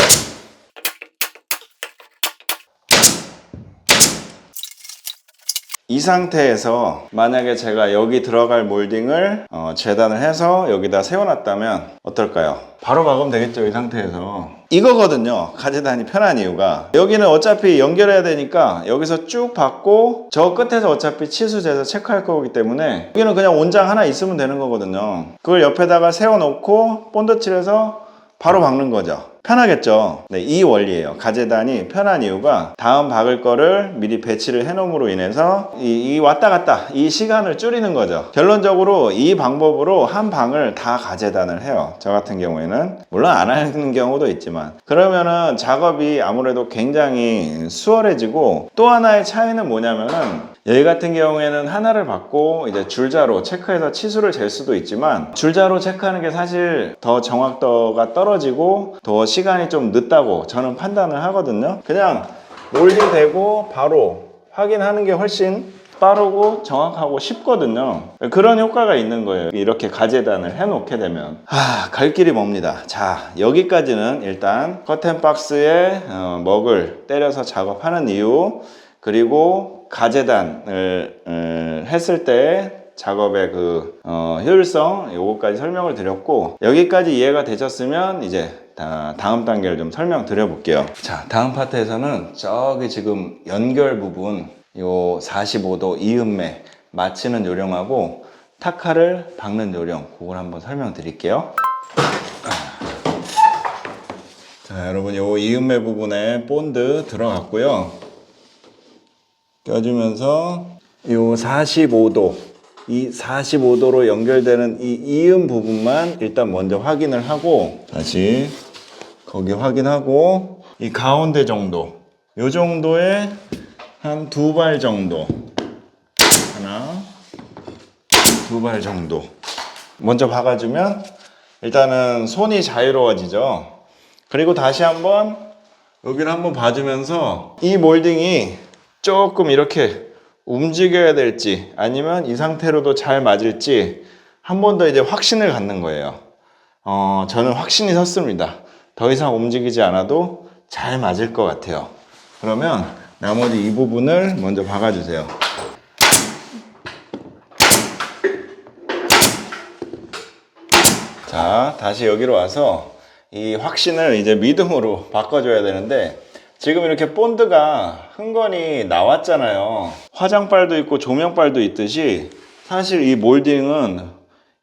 이 상태에서 만약에 제가 여기 들어갈 몰딩을 재단을 해서 여기다 세워놨다면 어떨까요? 바로 박으면 되겠죠, 이 상태에서. 이거거든요, 가재단이 편한 이유가. 여기는 어차피 연결해야 되니까 여기서 쭉 박고 저 끝에서 어차피 치수 재서 체크할 거기 때문에 여기는 그냥 온장 하나 있으면 되는 거거든요. 그걸 옆에다가 세워놓고 본드칠해서 바로 박는 거죠. 편하겠죠. 네, 이 원리예요. 가재단이 편한 이유가 다음 박을 거를 미리 배치를 해놓음으로 인해서 이 왔다 갔다 이 시간을 줄이는 거죠. 결론적으로 이 방법으로 한 방을 다 가재단을 해요. 저 같은 경우에는 물론 안 하는 경우도 있지만 그러면은 작업이 아무래도 굉장히 수월해지고 또 하나의 차이는 뭐냐면은 여기 같은 경우에는 하나를 받고 이제 줄자로 체크해서 치수를 잴 수도 있지만 줄자로 체크하는 게 사실 더 정확도가 떨어지고 더 시간이 좀 늦다고 저는 판단을 하거든요. 그냥 몰딩 되고 바로 확인하는 게 훨씬 빠르고 정확하고 쉽거든요. 그런 효과가 있는 거예요. 이렇게 가재단을 해놓게 되면 갈 길이 멉니다. 자, 여기까지는 일단 커튼박스에 먹을 때려서 작업하는 이유, 그리고 가재단을 했을 때 작업의 그 효율성, 요거까지 설명을 드렸고, 여기까지 이해가 되셨으면 이제 다음 단계를 좀 설명드려 볼게요. 자, 다음 파트에서는 저기 지금 연결 부분 요 45도 이음매 맞추는 요령하고 타카를 박는 요령, 그걸 한번 설명드릴게요. 자, 여러분, 요 이음매 부분에 본드 들어갔고요. 껴주면서 요 45도, 이 45도로 연결되는 이 이음 부분만 일단 먼저 확인을 하고, 다시 거기 확인하고, 이 가운데 정도, 요 정도에 한 2발 정도, 하나, 2발 정도 먼저 박아주면 일단은 손이 자유로워지죠. 그리고 다시 한번 여기를 한번 봐주면서 이 몰딩이 조금 이렇게 움직여야 될지 아니면 이 상태로도 잘 맞을지 한 번 더 이제 확신을 갖는 거예요. 저는 확신이 섰습니다. 더 이상 움직이지 않아도 잘 맞을 것 같아요. 그러면 나머지 이 부분을 먼저 박아주세요. 자, 다시 여기로 와서 이 확신을 이제 믿음으로 바꿔줘야 되는데, 지금 이렇게 본드가 흥건히 나왔잖아요. 화장빨도 있고 조명빨도 있듯이 사실 이 몰딩은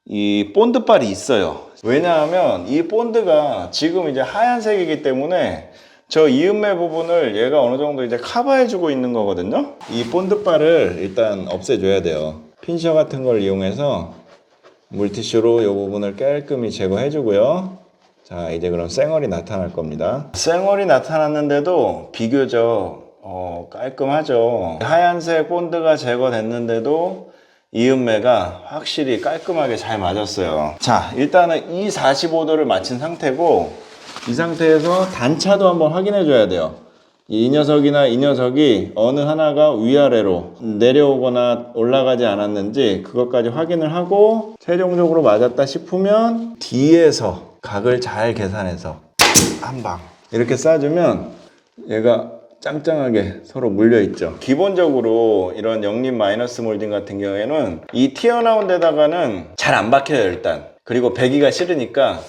이 본드빨이 있어요. 왜냐하면 이 본드가 지금 이제 하얀색이기 때문에 저 이음매 부분을 얘가 어느 정도 이제 커버해주고 있는 거거든요. 이 본드빨을 일단 없애줘야 돼요. 핀셔 같은 걸 이용해서 물티슈로 이 부분을 깔끔히 제거해주고요. 자, 이제 그럼 쌩얼이 나타날 겁니다. 쌩얼이 나타났는데도 비교적 깔끔하죠. 하얀색 본드가 제거됐는데도 이음매가 확실히 깔끔하게 잘 맞았어요. 자, 일단은 이 45도를 맞춘 상태고, 이 상태에서 단차도 한번 확인해 줘야 돼요. 이 녀석이나 이 녀석이 어느 하나가 위아래로 내려오거나 올라가지 않았는지 그것까지 확인을 하고, 최종적으로 맞았다 싶으면 뒤에서 각을 잘 계산해서 한 방 이렇게 쏴주면 얘가 짱짱하게 서로 물려있죠. 기본적으로 이런 영립 마이너스 몰딩 같은 경우에는 이 튀어나온 데다가는 잘 안 박혀요, 일단. 그리고 배기가 싫으니까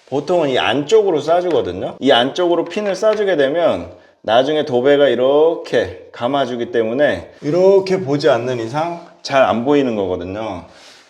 보통은 이 안쪽으로 쏴주거든요. 이 안쪽으로 핀을 쏴주게 되면 나중에 도배가 이렇게 감아주기 때문에 이렇게 보지 않는 이상 잘 안 보이는 거거든요.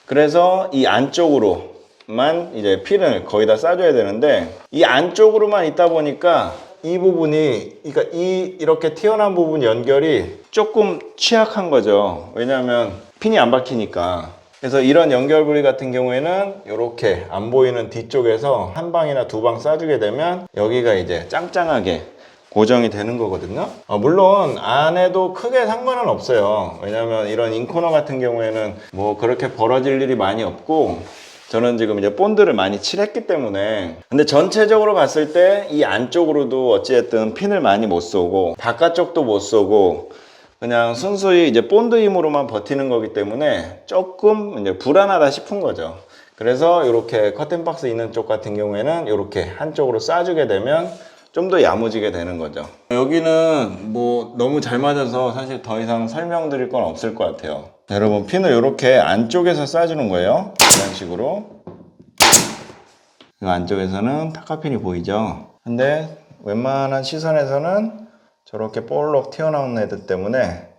그래서 이 안쪽으로만 이제 핀을 거의 다 쏴줘야 되는데, 이 안쪽으로만 있다 보니까 이 부분이, 그러니까 이렇게 튀어나온 부분 연결이 조금 취약한 거죠. 왜냐하면 핀이 안 박히니까. 그래서 이런 연결 부위 같은 경우에는 이렇게 안 보이는 뒤쪽에서 한 방이나 두 방 쏴주게 되면 여기가 이제 짱짱하게 고정이 되는 거거든요. 물론 안 해도 크게 상관은 없어요. 왜냐하면 이런 인코너 같은 경우에는 뭐 그렇게 벌어질 일이 많이 없고, 저는 지금 이제 본드를 많이 칠했기 때문에. 근데 전체적으로 봤을 때 이 안쪽으로도 어찌됐든 핀을 많이 못 쏘고 바깥쪽도 못 쏘고 그냥 순수히 이제 본드 힘으로만 버티는 거기 때문에 조금 이제 불안하다 싶은 거죠. 그래서 이렇게 커튼박스 있는 쪽 같은 경우에는 이렇게 한쪽으로 쏴주게 되면 좀 더 야무지게 되는 거죠. 여기는 뭐 너무 잘 맞아서 사실 더 이상 설명드릴 건 없을 것 같아요. 여러분, 핀을 이렇게 안쪽에서 쏴주는 거예요. 이런 식으로. 이 안쪽에서는 타카핀이 보이죠. 근데 웬만한 시선에서는 저렇게 볼록 튀어나온 애들 때문에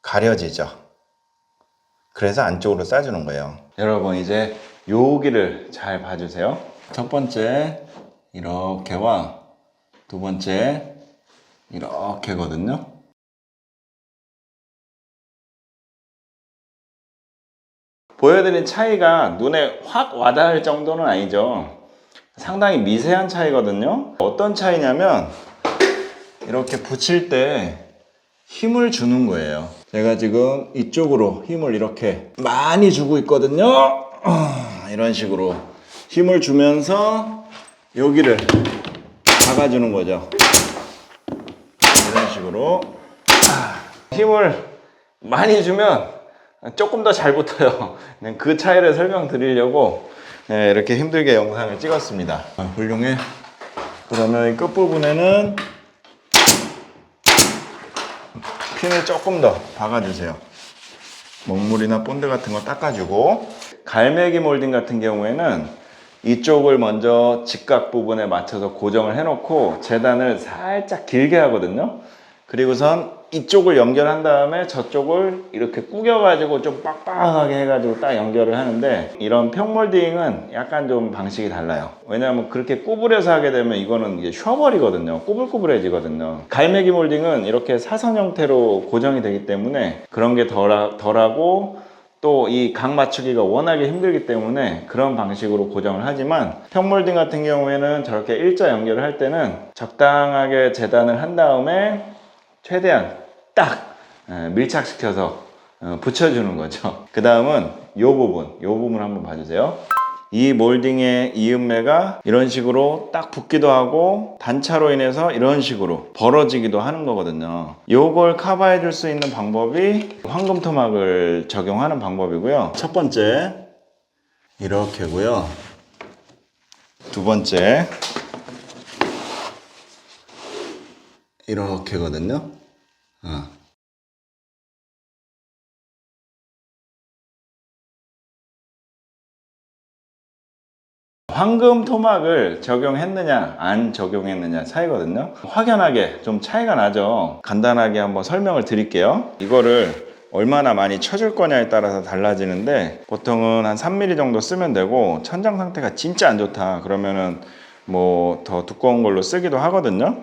가려지죠. 그래서 안쪽으로 쏴주는 거예요. 여러분, 이제 여기를 잘 봐주세요. 첫 번째 이렇게와 두 번째 이렇게거든요. 보여드린 차이가 눈에 확 와닿을 정도는 아니죠. 상당히 미세한 차이거든요. 어떤 차이냐면 이렇게 붙일 때 힘을 주는 거예요. 제가 지금 이쪽으로 힘을 이렇게 많이 주고 있거든요. 이런 식으로 힘을 주면서 여기를 박아주는 거죠. 이런 식으로 힘을 많이 주면 조금 더 잘 붙어요. 그 차이를 설명드리려고 이렇게 힘들게 영상을 찍었습니다. 훌륭해. 그러면 이 끝부분에는 핀을 조금 더 박아주세요. 먹물이나 본드 같은 거 닦아주고, 갈매기 몰딩 같은 경우에는 이쪽을 먼저 직각 부분에 맞춰서 고정을 해놓고 재단을 살짝 길게 하거든요. 그리고선 이쪽을 연결한 다음에 저쪽을 이렇게 구겨가지고 좀 빡빡하게 해가지고 딱 연결을 하는데, 이런 평몰딩은 약간 좀 방식이 달라요. 왜냐하면 그렇게 구부려서 하게 되면 이거는 이게 쉬어버리거든요. 꾸불꾸불해지거든요. 갈매기 몰딩은 이렇게 사선 형태로 고정이 되기 때문에 그런 게 덜하고, 또 이 각 맞추기가 워낙에 힘들기 때문에 그런 방식으로 고정을 하지만, 평몰딩 같은 경우에는 저렇게 일자 연결을 할 때는 적당하게 재단을 한 다음에 최대한 딱 밀착시켜서 붙여주는 거죠. 그 다음은 요 부분 한번 봐주세요. 이 몰딩의 이음매가 이런 식으로 딱 붙기도 하고 단차로 인해서 이런 식으로 벌어지기도 하는 거거든요. 요걸 커버해 줄 수 있는 방법이 황금 토막을 적용하는 방법이고요. 첫 번째 이렇게고요. 두 번째 이렇게거든요. 황금 토막을 적용했느냐 안 적용했느냐 차이거든요. 확연하게 좀 차이가 나죠. 간단하게 한번 설명을 드릴게요. 이거를 얼마나 많이 쳐줄 거냐에 따라서 달라지는데, 보통은 한 3mm 정도 쓰면 되고, 천장 상태가 진짜 안 좋다 그러면은 뭐 더 두꺼운 걸로 쓰기도 하거든요.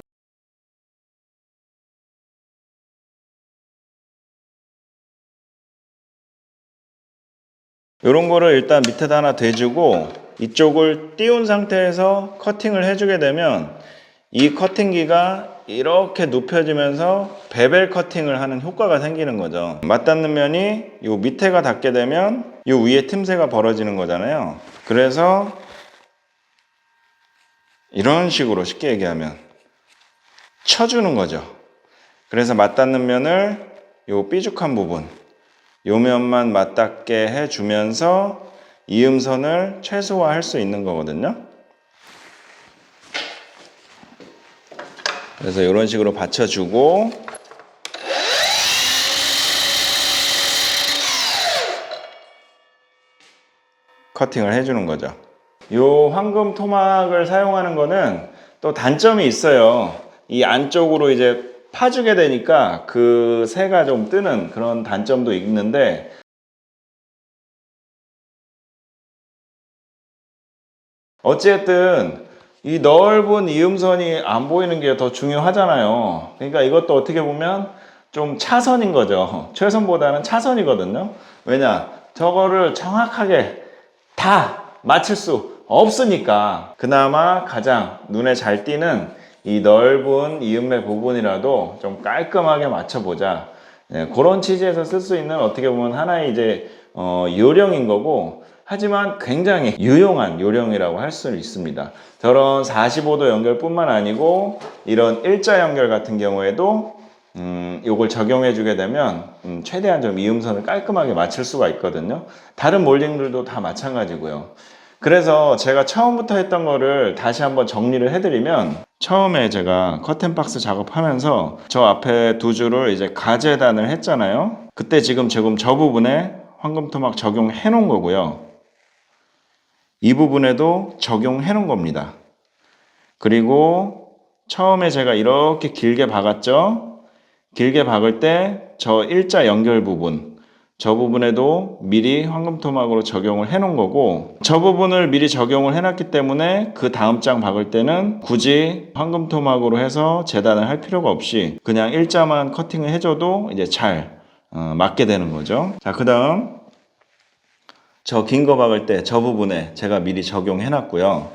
이런 거를 일단 밑에다 하나 대주고 이쪽을 띄운 상태에서 커팅을 해주게 되면 이 커팅기가 이렇게 눕혀지면서 베벨 커팅을 하는 효과가 생기는 거죠. 맞닿는 면이 요 밑에가 닿게 되면 요 위에 틈새가 벌어지는 거잖아요. 그래서 이런 식으로 쉽게 얘기하면 쳐주는 거죠. 그래서 맞닿는 면을 요 삐죽한 부분, 요 면만 맞닿게 해주면서 이음선을 최소화할 수 있는 거거든요. 그래서 이런 식으로 받쳐주고 커팅을 해주는 거죠. 요 황금 토막을 사용하는 거는 또 단점이 있어요. 이 안쪽으로 이제 파주게 되니까 그 새가 좀 뜨는 그런 단점도 있는데, 어쨌든 이 넓은 이음선이 안 보이는 게 더 중요하잖아요. 그러니까 이것도 어떻게 보면 좀 차선인 거죠. 최선보다는 차선이거든요. 왜냐? 저거를 정확하게 다 맞출 수 없으니까 그나마 가장 눈에 잘 띄는 이 넓은 이음매 부분이라도 좀 깔끔하게 맞춰보자. 네, 그런 취지에서 쓸 수 있는 어떻게 보면 하나의 이제 요령인 거고, 하지만 굉장히 유용한 요령이라고 할 수 있습니다. 저런 45도 연결뿐만 아니고 이런 일자 연결 같은 경우에도 요걸 적용해 주게 되면 최대한 좀 이음선을 깔끔하게 맞출 수가 있거든요. 다른 몰딩들도 다 마찬가지고요. 그래서 제가 처음부터 했던 거를 다시 한번 정리를 해드리면, 처음에 제가 커튼박스 작업하면서 저 앞에 두 줄을 이제 가재단을 했잖아요. 그때 지금 저 부분에 황금토막 적용해 놓은 거고요. 이 부분에도 적용해 놓은 겁니다. 그리고 처음에 제가 이렇게 길게 박았죠. 길게 박을 때 저 일자 연결 부분, 저 부분에도 미리 황금토막으로 적용을 해 놓은 거고, 저 부분을 미리 적용을 해 놨기 때문에 그 다음 장 박을 때는 굳이 황금토막으로 해서 재단을 할 필요가 없이 그냥 일자만 커팅을 해줘도 이제 잘 맞게 되는 거죠. 자, 그 다음 저 긴 거 박을 때 저 부분에 제가 미리 적용해 놨고요.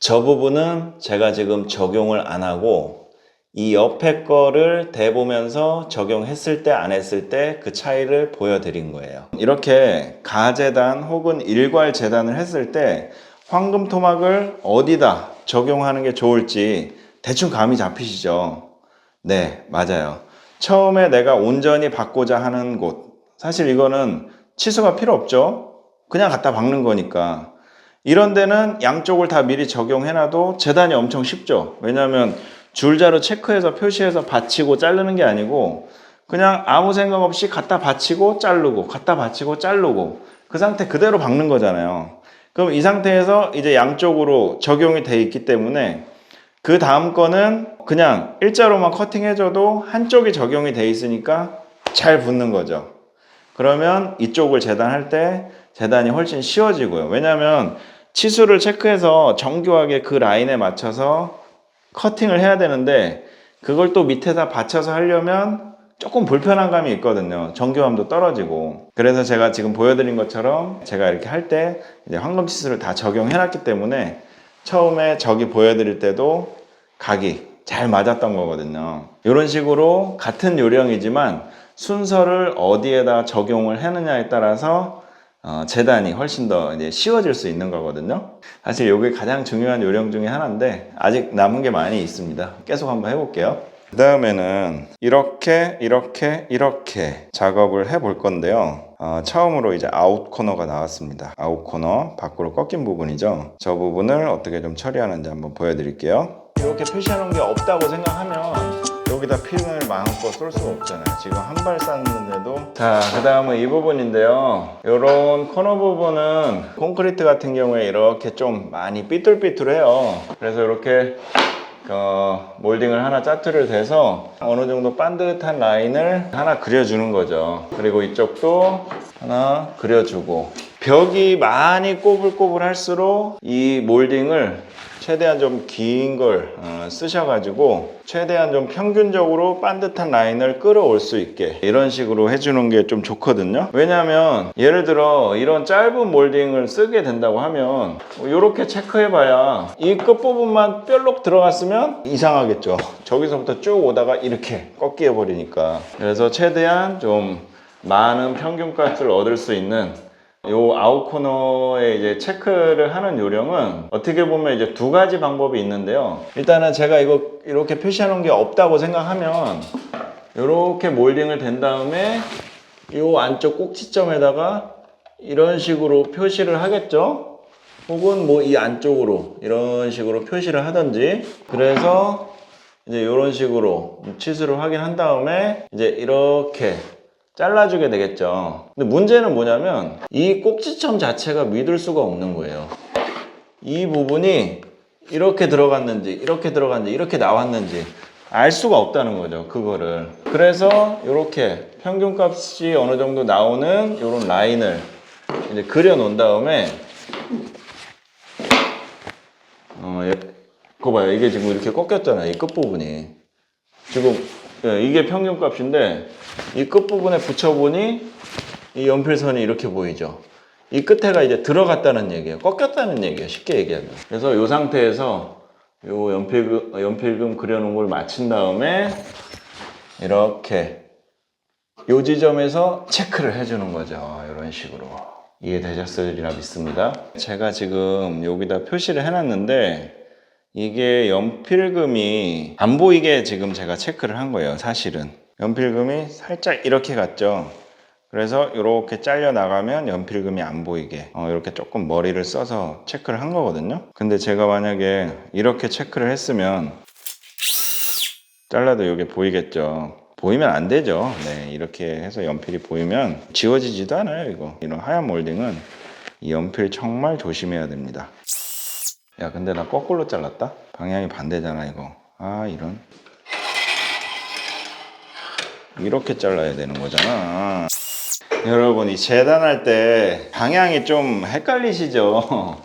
저 부분은 제가 지금 적용을 안 하고 이 옆에 거를 대보면서 적용했을 때 안 했을 때 그 차이를 보여드린 거예요. 이렇게 가재단 혹은 일괄 재단을 했을 때 황금토막을 어디다 적용하는 게 좋을지 대충 감이 잡히시죠? 네, 맞아요. 처음에 내가 온전히 받고자 하는 곳, 사실 이거는 치수가 필요 없죠? 그냥 갖다 박는 거니까. 이런 데는 양쪽을 다 미리 적용해놔도 재단이 엄청 쉽죠. 왜냐하면 줄자로 체크해서 표시해서 받치고 자르는 게 아니고 그냥 아무 생각 없이 갖다 받치고 자르고 갖다 받치고 자르고 그 상태 그대로 박는 거잖아요. 그럼 이 상태에서 이제 양쪽으로 적용이 돼 있기 때문에 그 다음 거는 그냥 일자로만 커팅해줘도 한쪽이 적용이 돼 있으니까 잘 붙는 거죠. 그러면 이쪽을 재단할 때 재단이 훨씬 쉬워지고요. 왜냐하면 치수를 체크해서 정교하게 그 라인에 맞춰서 커팅을 해야 되는데 그걸 또 밑에다 받쳐서 하려면 조금 불편한 감이 있거든요. 정교함도 떨어지고. 그래서 제가 지금 보여드린 것처럼 제가 이렇게 할 때 이제 황금 치수를 다 적용해 놨기 때문에 처음에 저기 보여드릴 때도 각이 잘 맞았던 거거든요. 이런 식으로 같은 요령이지만 순서를 어디에다 적용을 하느냐에 따라서 재단이 훨씬 더 이제 쉬워질 수 있는 거거든요. 사실 이게 가장 중요한 요령 중에 하나인데 아직 남은 게 많이 있습니다. 계속 한번 해볼게요. 그 다음에는 이렇게 작업을 해볼 건데요. 처음으로 이제 아웃 코너가 나왔습니다. 아웃 코너 밖으로 꺾인 부분이죠. 저 부분을 어떻게 좀 처리하는지 한번 보여드릴게요. 이렇게 표시하는 게 없다고 생각하면 여기다 핀을 마음껏 쏠 수가 없잖아요. 지금 한 발 쐈는데도. 자, 그 다음은 이 부분인데요. 이런 코너 부분은 콘크리트 같은 경우에 이렇게 좀 많이 삐뚤삐뚤해요. 그래서 이렇게 몰딩을 하나 짜투리를 대서 어느 정도 반듯한 라인을 하나 그려주는 거죠. 그리고 이쪽도 하나 그려주고, 벽이 많이 꼬불꼬불 할수록 이 몰딩을 최대한 좀 긴 걸 쓰셔가지고 최대한 좀 평균적으로 반듯한 라인을 끌어올 수 있게 이런 식으로 해주는 게 좀 좋거든요. 왜냐하면 예를 들어 이런 짧은 몰딩을 쓰게 된다고 하면 이렇게 체크해봐야 이 끝부분만 뾰록 들어갔으면 이상하겠죠. 저기서부터 쭉 오다가 이렇게 꺾여 버리니까. 그래서 최대한 좀 많은 평균값을 얻을 수 있는 요 아웃코너에 이제 체크를 하는 요령은 어떻게 보면 이제 두 가지 방법이 있는데요. 일단은 제가 이거 이렇게 표시해 놓은 게 없다고 생각하면 이렇게 몰딩을 된 다음에 요 안쪽 꼭지점에다가 이런 식으로 표시를 하겠죠. 혹은 뭐 이 안쪽으로 이런 식으로 표시를 하든지, 그래서 이제 이런 식으로 치수를 확인한 다음에 이제 이렇게 잘라주게 되겠죠. 근데 문제는 뭐냐면 이 꼭지점 자체가 믿을 수가 없는 거예요. 이 부분이 이렇게 들어갔는지 이렇게 들어갔는지 이렇게 나왔는지 알 수가 없다는 거죠, 그거를. 그래서 이렇게 평균값이 어느 정도 나오는 이런 라인을 이제 그려 놓은 다음에 그거 봐요. 이게 지금 이렇게 꺾였잖아요, 이 끝부분이. 지금 이게 평균값인데 이 끝부분에 붙여보니 이 연필선이 이렇게 보이죠. 이 끝에가 이제 들어갔다는 얘기예요. 꺾였다는 얘기예요, 쉽게 얘기하면. 그래서 이 상태에서 요 연필금 그려놓은 걸 마친 다음에 이렇게 요 지점에서 체크를 해주는 거죠. 이런 식으로. 이해되셨으리라 믿습니다. 제가 지금 여기다 표시를 해놨는데 이게 연필금이 안 보이게 지금 제가 체크를 한 거예요. 사실은 연필금이 살짝 이렇게 갔죠. 그래서 이렇게 잘려 나가면 연필금이 안 보이게 이렇게 조금 머리를 써서 체크를 한 거거든요. 근데 제가 만약에 이렇게 체크를 했으면 잘라도 이게 보이겠죠. 보이면 안 되죠. 네, 이렇게 해서 연필이 보이면 지워지지도 않아요. 이거 이런 하얀 몰딩은 이 연필 정말 조심해야 됩니다. 야, 근데 나 거꾸로 잘랐다? 방향이 반대잖아, 이거. 아, 이런. 이렇게 잘라야 되는 거잖아. 여러분, 이 재단할 때 방향이 좀 헷갈리시죠?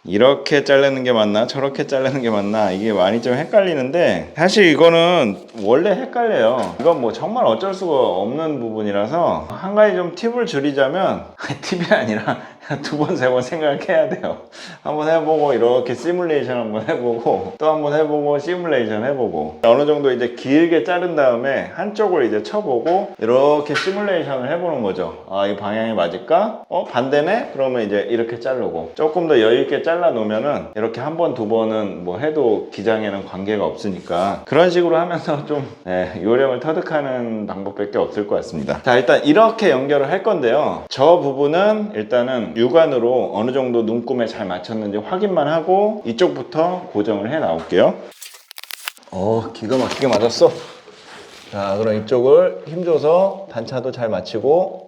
이렇게 자르는 게 맞나? 저렇게 자르는 게 맞나? 이게 많이 좀 헷갈리는데 사실 이거는 원래 헷갈려요. 이건 뭐 정말 어쩔 수가 없는 부분이라서 한 가지 좀 팁을 줄이자면 팁이 아니라 두 번, 세 번 생각해야 돼요. 한번 해보고 이렇게 시뮬레이션 한번 해보고 또 한번 해보고 시뮬레이션 해보고 어느 정도 이제 길게 자른 다음에 한쪽을 이제 쳐보고 이렇게 시뮬레이션을 해보는 거죠. 아, 이 방향이 맞을까? 반대네? 그러면 이제 이렇게 자르고 조금 더 여유 있게 잘라 놓으면은 이렇게 한 번, 두 번은 뭐 해도 기장에는 관계가 없으니까 그런 식으로 하면서 좀 요령을 터득하는 방법밖에 없을 것 같습니다. 자, 일단 이렇게 연결을 할 건데요. 저 부분은 일단은 육안으로 어느 정도 눈금에 잘 맞췄는지 확인만 하고 이쪽부터 고정을 해 나올게요. 기가 막히게 맞았어. 자, 그럼 이쪽을 힘줘서 단차도 잘 맞추고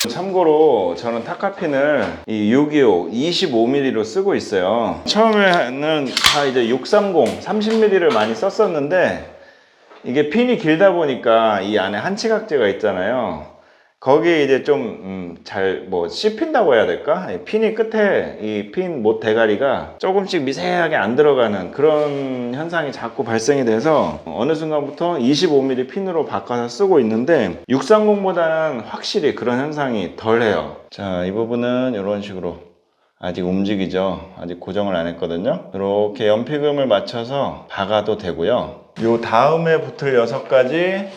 참고로 저는 타카핀을 이 625 25mm로 쓰고 있어요. 처음에는 다 이제 630 30mm를 많이 썼었는데 이게 핀이 길다 보니까 이 안에 한치각재가 있잖아요. 거기에 이제 좀 잘 뭐 씹힌다고 해야 될까? 핀이 끝에 이 핀 못 대가리가 조금씩 미세하게 안 들어가는 그런 현상이 자꾸 발생이 돼서 어느 순간부터 25mm 핀으로 바꿔서 쓰고 있는데 630보다는 확실히 그런 현상이 덜해요. 자, 이 부분은 이런 식으로 아직 움직이죠. 아직 고정을 안 했거든요. 이렇게 연필금을 맞춰서 박아도 되고요. 요 다음에 붙을 6가지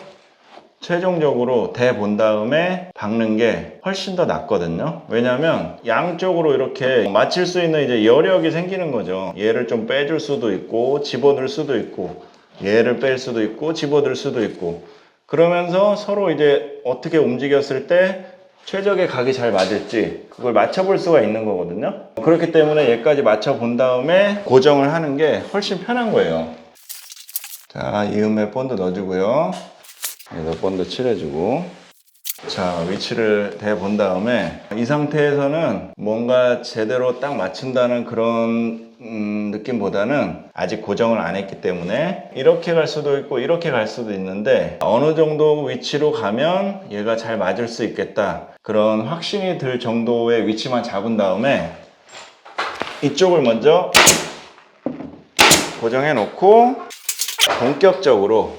최종적으로 대본 다음에 박는 게 훨씬 더 낫거든요. 왜냐면 양쪽으로 이렇게 맞출 수 있는 이제 여력이 생기는 거죠. 얘를 좀 빼줄 수도 있고 집어넣을 수도 있고 얘를 뺄 수도 있고 집어넣을 수도 있고 그러면서 서로 이제 어떻게 움직였을 때 최적의 각이 잘 맞을지 그걸 맞춰볼 수가 있는 거거든요. 그렇기 때문에 얘까지 맞춰본 다음에 고정을 하는 게 훨씬 편한 거예요. 자, 이음에 본드 넣어주고요. 여기다 본드 칠해주고 자, 위치를 대본 다음에 이 상태에서는 뭔가 제대로 딱 맞춘다는 그런 느낌보다는 아직 고정을 안 했기 때문에 이렇게 갈 수도 있고 이렇게 갈 수도 있는데 어느 정도 위치로 가면 얘가 잘 맞을 수 있겠다, 그런 확신이 들 정도의 위치만 잡은 다음에 이쪽을 먼저 고정해 놓고 본격적으로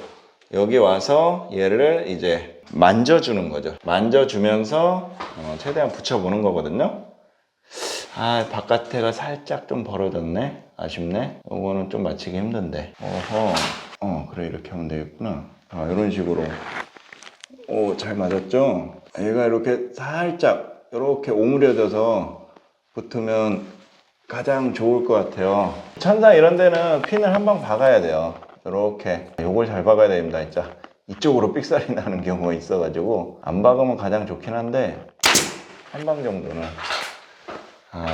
여기 와서 얘를 이제 만져주는 거죠. 만져주면서 최대한 붙여보는 거거든요. 아, 바깥에가 살짝 좀 벌어졌네. 아쉽네. 이거는 좀 맞히기 힘든데. 그래, 이렇게 하면 되겠구나. 이런 식으로. 오, 잘 맞았죠? 얘가 이렇게 살짝 이렇게 오므려져서 붙으면 가장 좋을 것 같아요. 천상 이런 데는 핀을 한 방 박아야 돼요. 이렇게. 요걸 잘 박아야 됩니다, 진짜. 이쪽으로 삑살이 나는 경우가 있어가지고 안 박으면 가장 좋긴 한데 한 방 정도는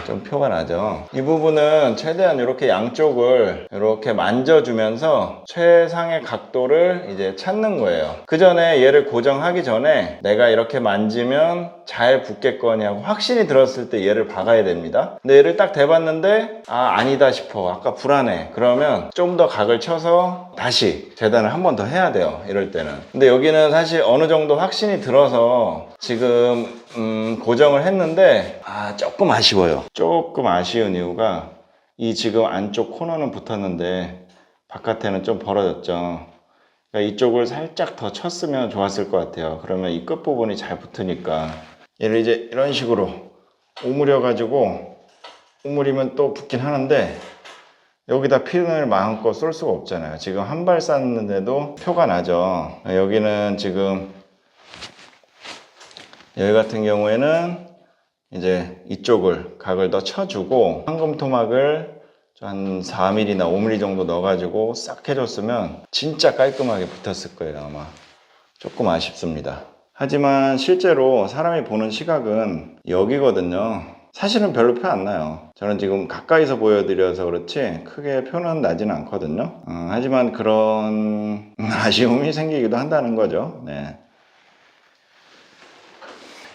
좀 표가 나죠. 이 부분은 최대한 이렇게 양쪽을 이렇게 만져주면서 최상의 각도를 이제 찾는 거예요. 그 전에 얘를 고정하기 전에 내가 이렇게 만지면 잘 붙겠거니 하고 확신이 들었을 때 얘를 박아야 됩니다. 근데 얘를 딱 대봤는데 아니다 싶어, 아까 불안해, 그러면 좀 더 각을 쳐서 다시 재단을 한 번 더 해야 돼요, 이럴 때는. 근데 여기는 사실 어느 정도 확신이 들어서 지금 고정을 했는데 조금 아쉬워요. 조금 아쉬운 이유가 이 지금 안쪽 코너는 붙었는데 바깥에는 좀 벌어졌죠. 그러니까 이쪽을 살짝 더 쳤으면 좋았을 것 같아요. 그러면 이 끝부분이 잘 붙으니까. 얘를 이제 이런 식으로 오므려 가지고, 오므리면 또 붙긴 하는데 여기다 핀을 마음껏 쏠 수가 없잖아요. 지금 한 발 쐈는데도 표가 나죠. 여기는 지금 여기 같은 경우에는 이제 이쪽을 각을 더 쳐주고 황금토막을 한 4mm나 5mm 정도 넣어가지고 싹 해줬으면 진짜 깔끔하게 붙었을 거예요, 아마. 조금 아쉽습니다. 하지만 실제로 사람이 보는 시각은 여기거든요. 사실은 별로 표 안 나요. 저는 지금 가까이서 보여드려서 그렇지 크게 표는 나지는 않거든요. 하지만 그런 아쉬움이 생기기도 한다는 거죠. 네.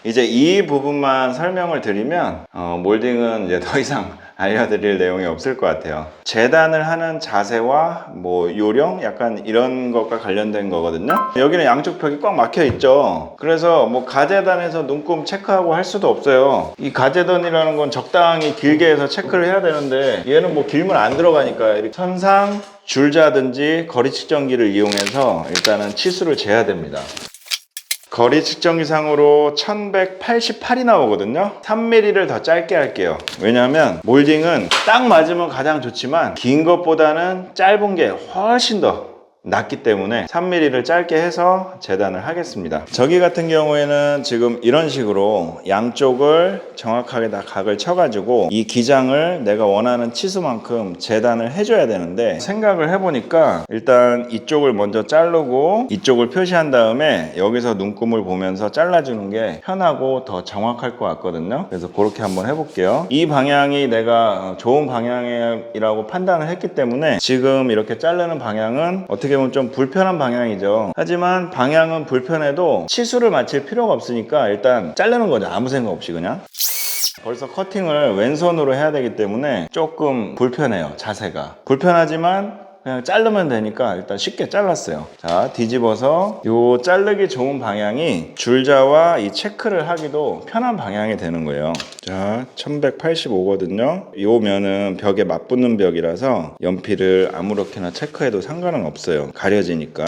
이제 이 부분만 설명을 드리면 몰딩은 이제 더 이상 알려드릴 내용이 없을 것 같아요. 재단을 하는 자세와 뭐 요령 약간 이런 것과 관련된 거거든요. 여기는 양쪽 벽이 꽉 막혀 있죠. 그래서 뭐 가재단에서 눈금 체크하고 할 수도 없어요. 이 가재단이라는 건 적당히 길게 해서 체크를 해야 되는데 얘는 뭐 길면 안 들어가니까 이렇게 선상 줄자든지 거리 측정기를 이용해서 일단은 치수를 재야 됩니다. 거리 측정기상으로 1188이 나오거든요. 3mm를 더 짧게 할게요. 왜냐하면 몰딩은 딱 맞으면 가장 좋지만 긴 것보다는 짧은 게 훨씬 더 낫기 때문에 3mm를 짧게 해서 재단을 하겠습니다. 저기 같은 경우에는 지금 이런 식으로 양쪽을 정확하게 다 각을 쳐가지고 이 기장을 내가 원하는 치수만큼 재단을 해줘야 되는데, 생각을 해보니까 일단 이쪽을 먼저 자르고 이쪽을 표시한 다음에 여기서 눈금을 보면서 잘라주는 게 편하고 더 정확할 것 같거든요. 그래서 그렇게 한번 해볼게요. 이 방향이 내가 좋은 방향이라고 판단을 했기 때문에 지금 이렇게 자르는 방향은 어떻게 보면 좀 불편한 방향이죠. 하지만 방향은 불편해도 치수를 맞출 필요가 없으니까 일단 자르는 거죠. 아무 생각 없이 그냥. 벌써 커팅을 왼손으로 해야 되기 때문에 조금 불편해요. 자세가 불편하지만 그냥 자르면 되니까 일단 쉽게 잘랐어요. 자, 뒤집어서 요 자르기 좋은 방향이 줄자와 이 체크를 하기도 편한 방향이 되는 거예요. 자, 1185거든요. 요 면은 벽에 맞붙는 벽이라서 연필을 아무렇게나 체크해도 상관은 없어요. 가려지니까.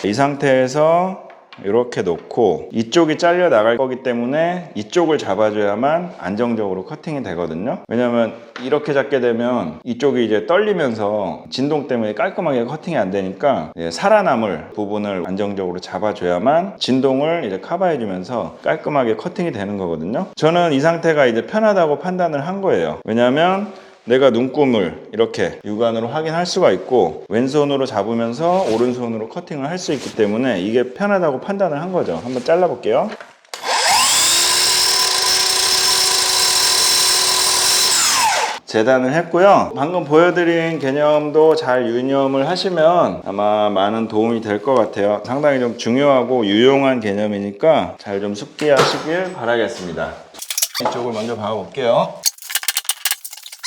이 상태에서 이렇게 놓고 이쪽이 잘려 나갈 거기 때문에 이쪽을 잡아줘야만 안정적으로 커팅이 되거든요. 왜냐면 이렇게 잡게 되면 이쪽이 이제 떨리면서 진동 때문에 깔끔하게 커팅이 안 되니까 살아남을 부분을 안정적으로 잡아줘야만 진동을 이제 커버해주면서 깔끔하게 커팅이 되는 거거든요. 저는 이 상태가 이제 편하다고 판단을 한 거예요. 왜냐면 내가 눈금을 이렇게 육안으로 확인할 수가 있고 왼손으로 잡으면서 오른손으로 커팅을 할 수 있기 때문에 이게 편하다고 판단을 한 거죠. 한번 잘라 볼게요. 재단을 했고요. 방금 보여드린 개념도 잘 유념을 하시면 아마 많은 도움이 될 것 같아요. 상당히 좀 중요하고 유용한 개념이니까 잘 좀 숙지하시길 바라겠습니다. 이쪽을 먼저 봐볼게요.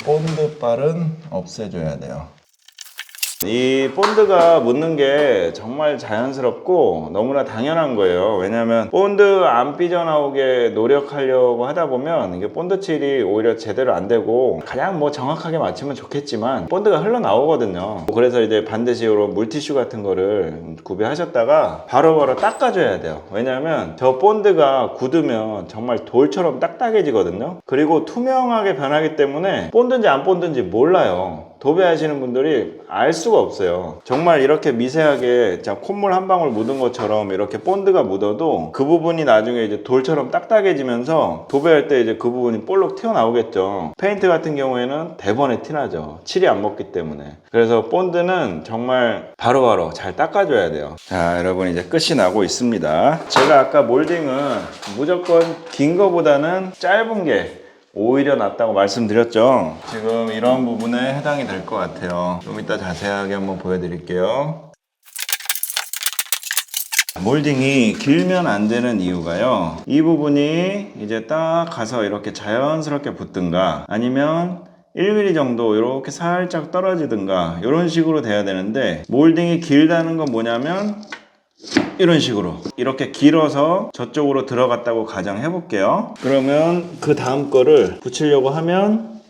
본드발은 없애줘야 돼요. 이 본드가 묻는 게 정말 자연스럽고 너무나 당연한 거예요. 왜냐면 본드 안 삐져나오게 노력하려고 하다 보면 이게 본드 칠이 오히려 제대로 안 되고 가장 뭐 정확하게 맞추면 좋겠지만 본드가 흘러나오거든요. 그래서 이제 반드시 이런 물티슈 같은 거를 구비하셨다가 바로바로 닦아줘야 돼요. 왜냐면 저 본드가 굳으면 정말 돌처럼 딱딱해지거든요. 그리고 투명하게 변하기 때문에 본드인지 안 본드인지 몰라요. 도배하시는 분들이 알 수가 없어요. 정말 이렇게 미세하게 콧물 한 방울 묻은 것처럼 이렇게 본드가 묻어도 그 부분이 나중에 이제 돌처럼 딱딱해지면서 도배할 때 이제 그 부분이 볼록 튀어나오겠죠. 페인트 같은 경우에는 대번에 티나죠. 칠이 안 먹기 때문에. 그래서 본드는 정말 바로바로 잘 닦아줘야 돼요. 자, 여러분 이제 끝이 나고 있습니다. 제가 아까 몰딩은 무조건 긴 거보다는 짧은 게 오히려 낫다고 말씀드렸죠. 지금 이런 부분에 해당이 될 것 같아요. 좀 이따 자세하게 한번 보여드릴게요. 몰딩이 길면 안 되는 이유가요. 이 부분이 이제 딱 가서 이렇게 자연스럽게 붙든가 아니면 1mm 정도 이렇게 살짝 떨어지든가 이런 식으로 돼야 되는데 몰딩이 길다는 건 뭐냐면 이런 식으로 이렇게 길어서 저쪽으로 들어갔다고 가정해 볼게요. 그러면 그 다음 거를 붙이려고 하면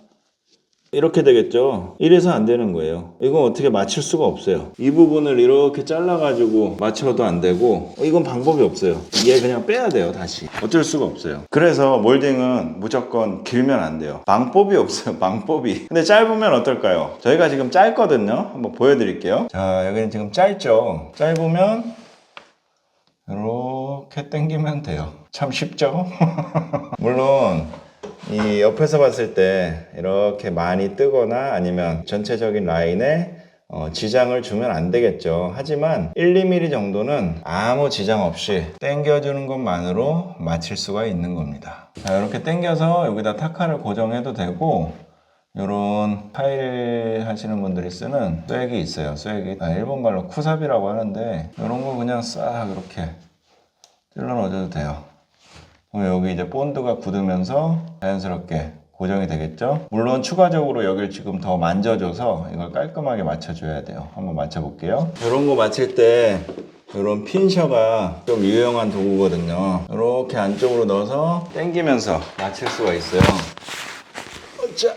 이렇게 되겠죠. 이래서 안 되는 거예요. 이건 어떻게 맞출 수가 없어요. 이 부분을 이렇게 잘라 가지고 맞춰도 안 되고 이건 방법이 없어요. 얘 그냥 빼야 돼요. 다시 어쩔 수가 없어요. 그래서 몰딩은 무조건 길면 안 돼요. 방법이 없어요. 방법이. 근데 짧으면 어떨까요? 저희가 지금 짧거든요. 한번 보여드릴게요. 자, 여기는 지금 짧죠. 짧으면 이렇게 당기면 돼요. 참 쉽죠? 물론 이 옆에서 봤을 때 이렇게 많이 뜨거나 아니면 전체적인 라인에 지장을 주면 안 되겠죠. 하지만 1, 2mm 정도는 아무 지장 없이 당겨주는 것만으로 맞출 수가 있는 겁니다. 자, 이렇게 당겨서 여기다 타카를 고정해도 되고 요런 타일 하시는 분들이 쓰는 쇠기 있어요. 쇠기. 일본 말로 쿠삽이라고 하는데 요런 거 그냥 싹 이렇게 찔러 넣어줘도 돼요. 그럼 여기 이제 본드가 굳으면서 자연스럽게 고정이 되겠죠? 물론 추가적으로 여기를 지금 더 만져줘서 이걸 깔끔하게 맞춰줘야 돼요. 한번 맞춰볼게요. 이런 거 맞출 때 이런 핀셔가 좀 유용한 도구거든요. 이렇게 안쪽으로 넣어서 당기면서 맞출 수가 있어요. 자.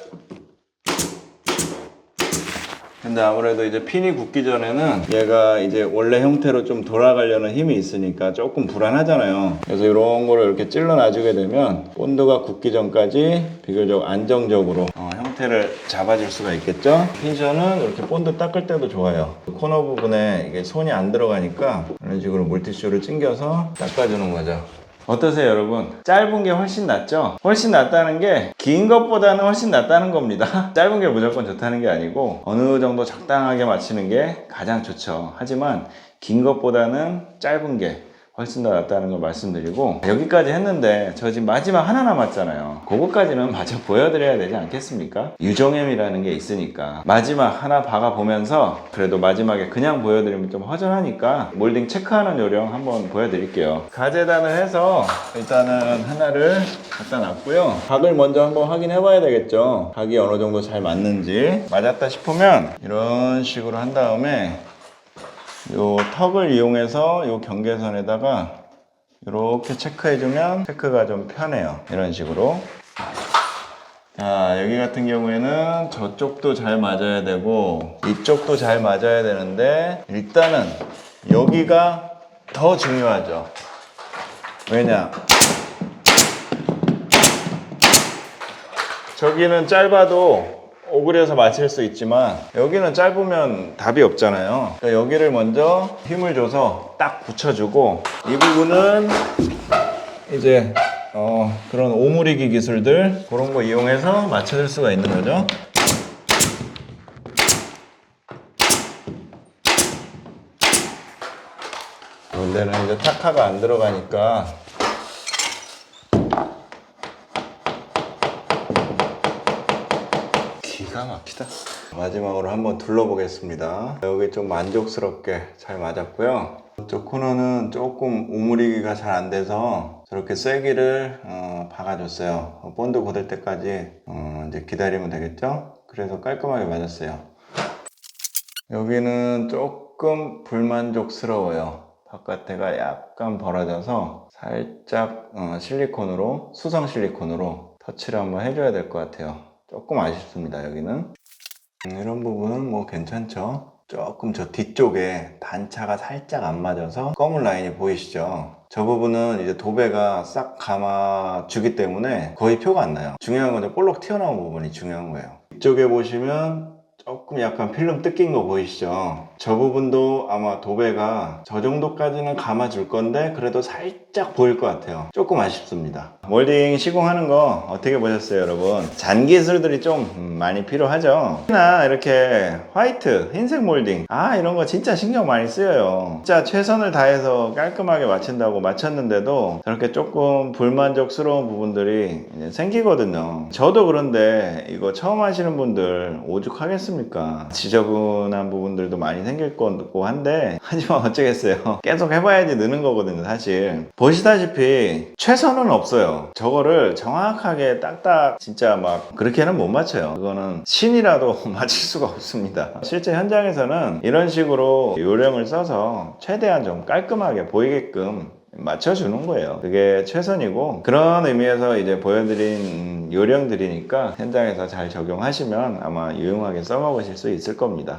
근데 아무래도 이제 핀이 굳기 전에는 얘가 이제 원래 형태로 좀 돌아가려는 힘이 있으니까 조금 불안하잖아요. 그래서 이런 거를 이렇게 찔러 놔주게 되면 본드가 굳기 전까지 비교적 안정적으로 형태를 잡아줄 수가 있겠죠. 핀셔는 이렇게 본드 닦을 때도 좋아요. 코너 부분에 이게 손이 안 들어가니까 이런 식으로 물티슈를 찡겨서 닦아주는 거죠. 어떠세요, 여러분? 짧은 게 훨씬 낫죠? 훨씬 낫다는 게 긴 것보다는 훨씬 낫다는 겁니다. 짧은 게 무조건 좋다는 게 아니고 어느 정도 적당하게 맞추는 게 가장 좋죠. 하지만 긴 것보다는 짧은 게 훨씬 더 낫다는 걸 말씀드리고, 여기까지 했는데 저 지금 마지막 하나 남았잖아요. 그거까지는 마저 보여드려야 되지 않겠습니까? 유종엠이라는 게 있으니까 마지막 하나 박아보면서, 그래도 마지막에 그냥 보여드리면 좀 허전하니까 몰딩 체크하는 요령 한번 보여드릴게요. 가재단을 해서 일단은 하나를 갖다 놨고요. 각을 먼저 한번 확인해 봐야 되겠죠. 각이 어느 정도 잘 맞는지. 맞았다 싶으면 이런 식으로 한 다음에 요 턱을 이용해서 요 경계선에다가 이렇게 체크해주면 체크가 좀 편해요. 이런 식으로. 자, 여기 같은 경우에는 저쪽도 잘 맞아야 되고 이쪽도 잘 맞아야 되는데 일단은 여기가 더 중요하죠. 왜냐? 저기는 짧아도 오그려서 맞출 수 있지만 여기는 짧으면 답이 없잖아요. 그러니까 여기를 먼저 힘을 줘서 딱 붙여주고, 이 부분은 이제 그런 오므리기 기술들 그런 거 이용해서 맞춰줄 수가 있는 거죠. 근데는 이제 타카가 안 들어가니까 기가 막히다. 마지막으로 한번 둘러보겠습니다. 여기 좀 만족스럽게 잘 맞았고요. 이쪽 코너는 조금 오므리기가 잘 안 돼서 저렇게 쐐기를 박아줬어요. 본드 굳을 때까지 이제 기다리면 되겠죠? 그래서 깔끔하게 맞았어요. 여기는 조금 불만족스러워요. 바깥에가 약간 벌어져서 살짝 실리콘으로, 수성 실리콘으로 터치를 한번 해줘야 될 것 같아요. 조금 아쉽습니다. 여기는 이런 부분은 뭐 괜찮죠. 조금 저 뒤쪽에 단차가 살짝 안 맞아서 검은 라인이 보이시죠? 저 부분은 이제 도배가 싹 감아주기 때문에 거의 표가 안 나요. 중요한 건 볼록 튀어나온 부분이 중요한 거예요. 이쪽에 보시면 조금 약간 필름 뜯긴 거 보이시죠? 저 부분도 아마 도배가 저 정도까지는 감아줄 건데 그래도 살짝 보일 것 같아요. 조금 아쉽습니다. 몰딩 시공하는 거 어떻게 보셨어요, 여러분? 잔기술들이 좀 많이 필요하죠? 특히나 이렇게 화이트, 흰색 몰딩 이런 거 진짜 신경 많이 쓰여요. 진짜 최선을 다해서 깔끔하게 맞춘다고 맞췄는데도 저렇게 조금 불만족스러운 부분들이 이제 생기거든요. 저도 그런데 이거 처음 하시는 분들 오죽하겠습니까? 지저분한 부분들도 많이 생길 거고 한데 하지만 어쩌겠어요. 계속 해봐야지 느는 거거든요. 사실 보시다시피 최선은 없어요. 저거를 정확하게 딱딱 진짜 막 그렇게는 못 맞춰요. 그거는 신이라도 맞출 수가 없습니다. 실제 현장에서는 이런 식으로 요령을 써서 최대한 좀 깔끔하게 보이게끔 맞춰주는 거예요. 그게 최선이고, 그런 의미에서 이제 보여드린 요령들이니까 현장에서 잘 적용하시면 아마 유용하게 써먹으실 수 있을 겁니다.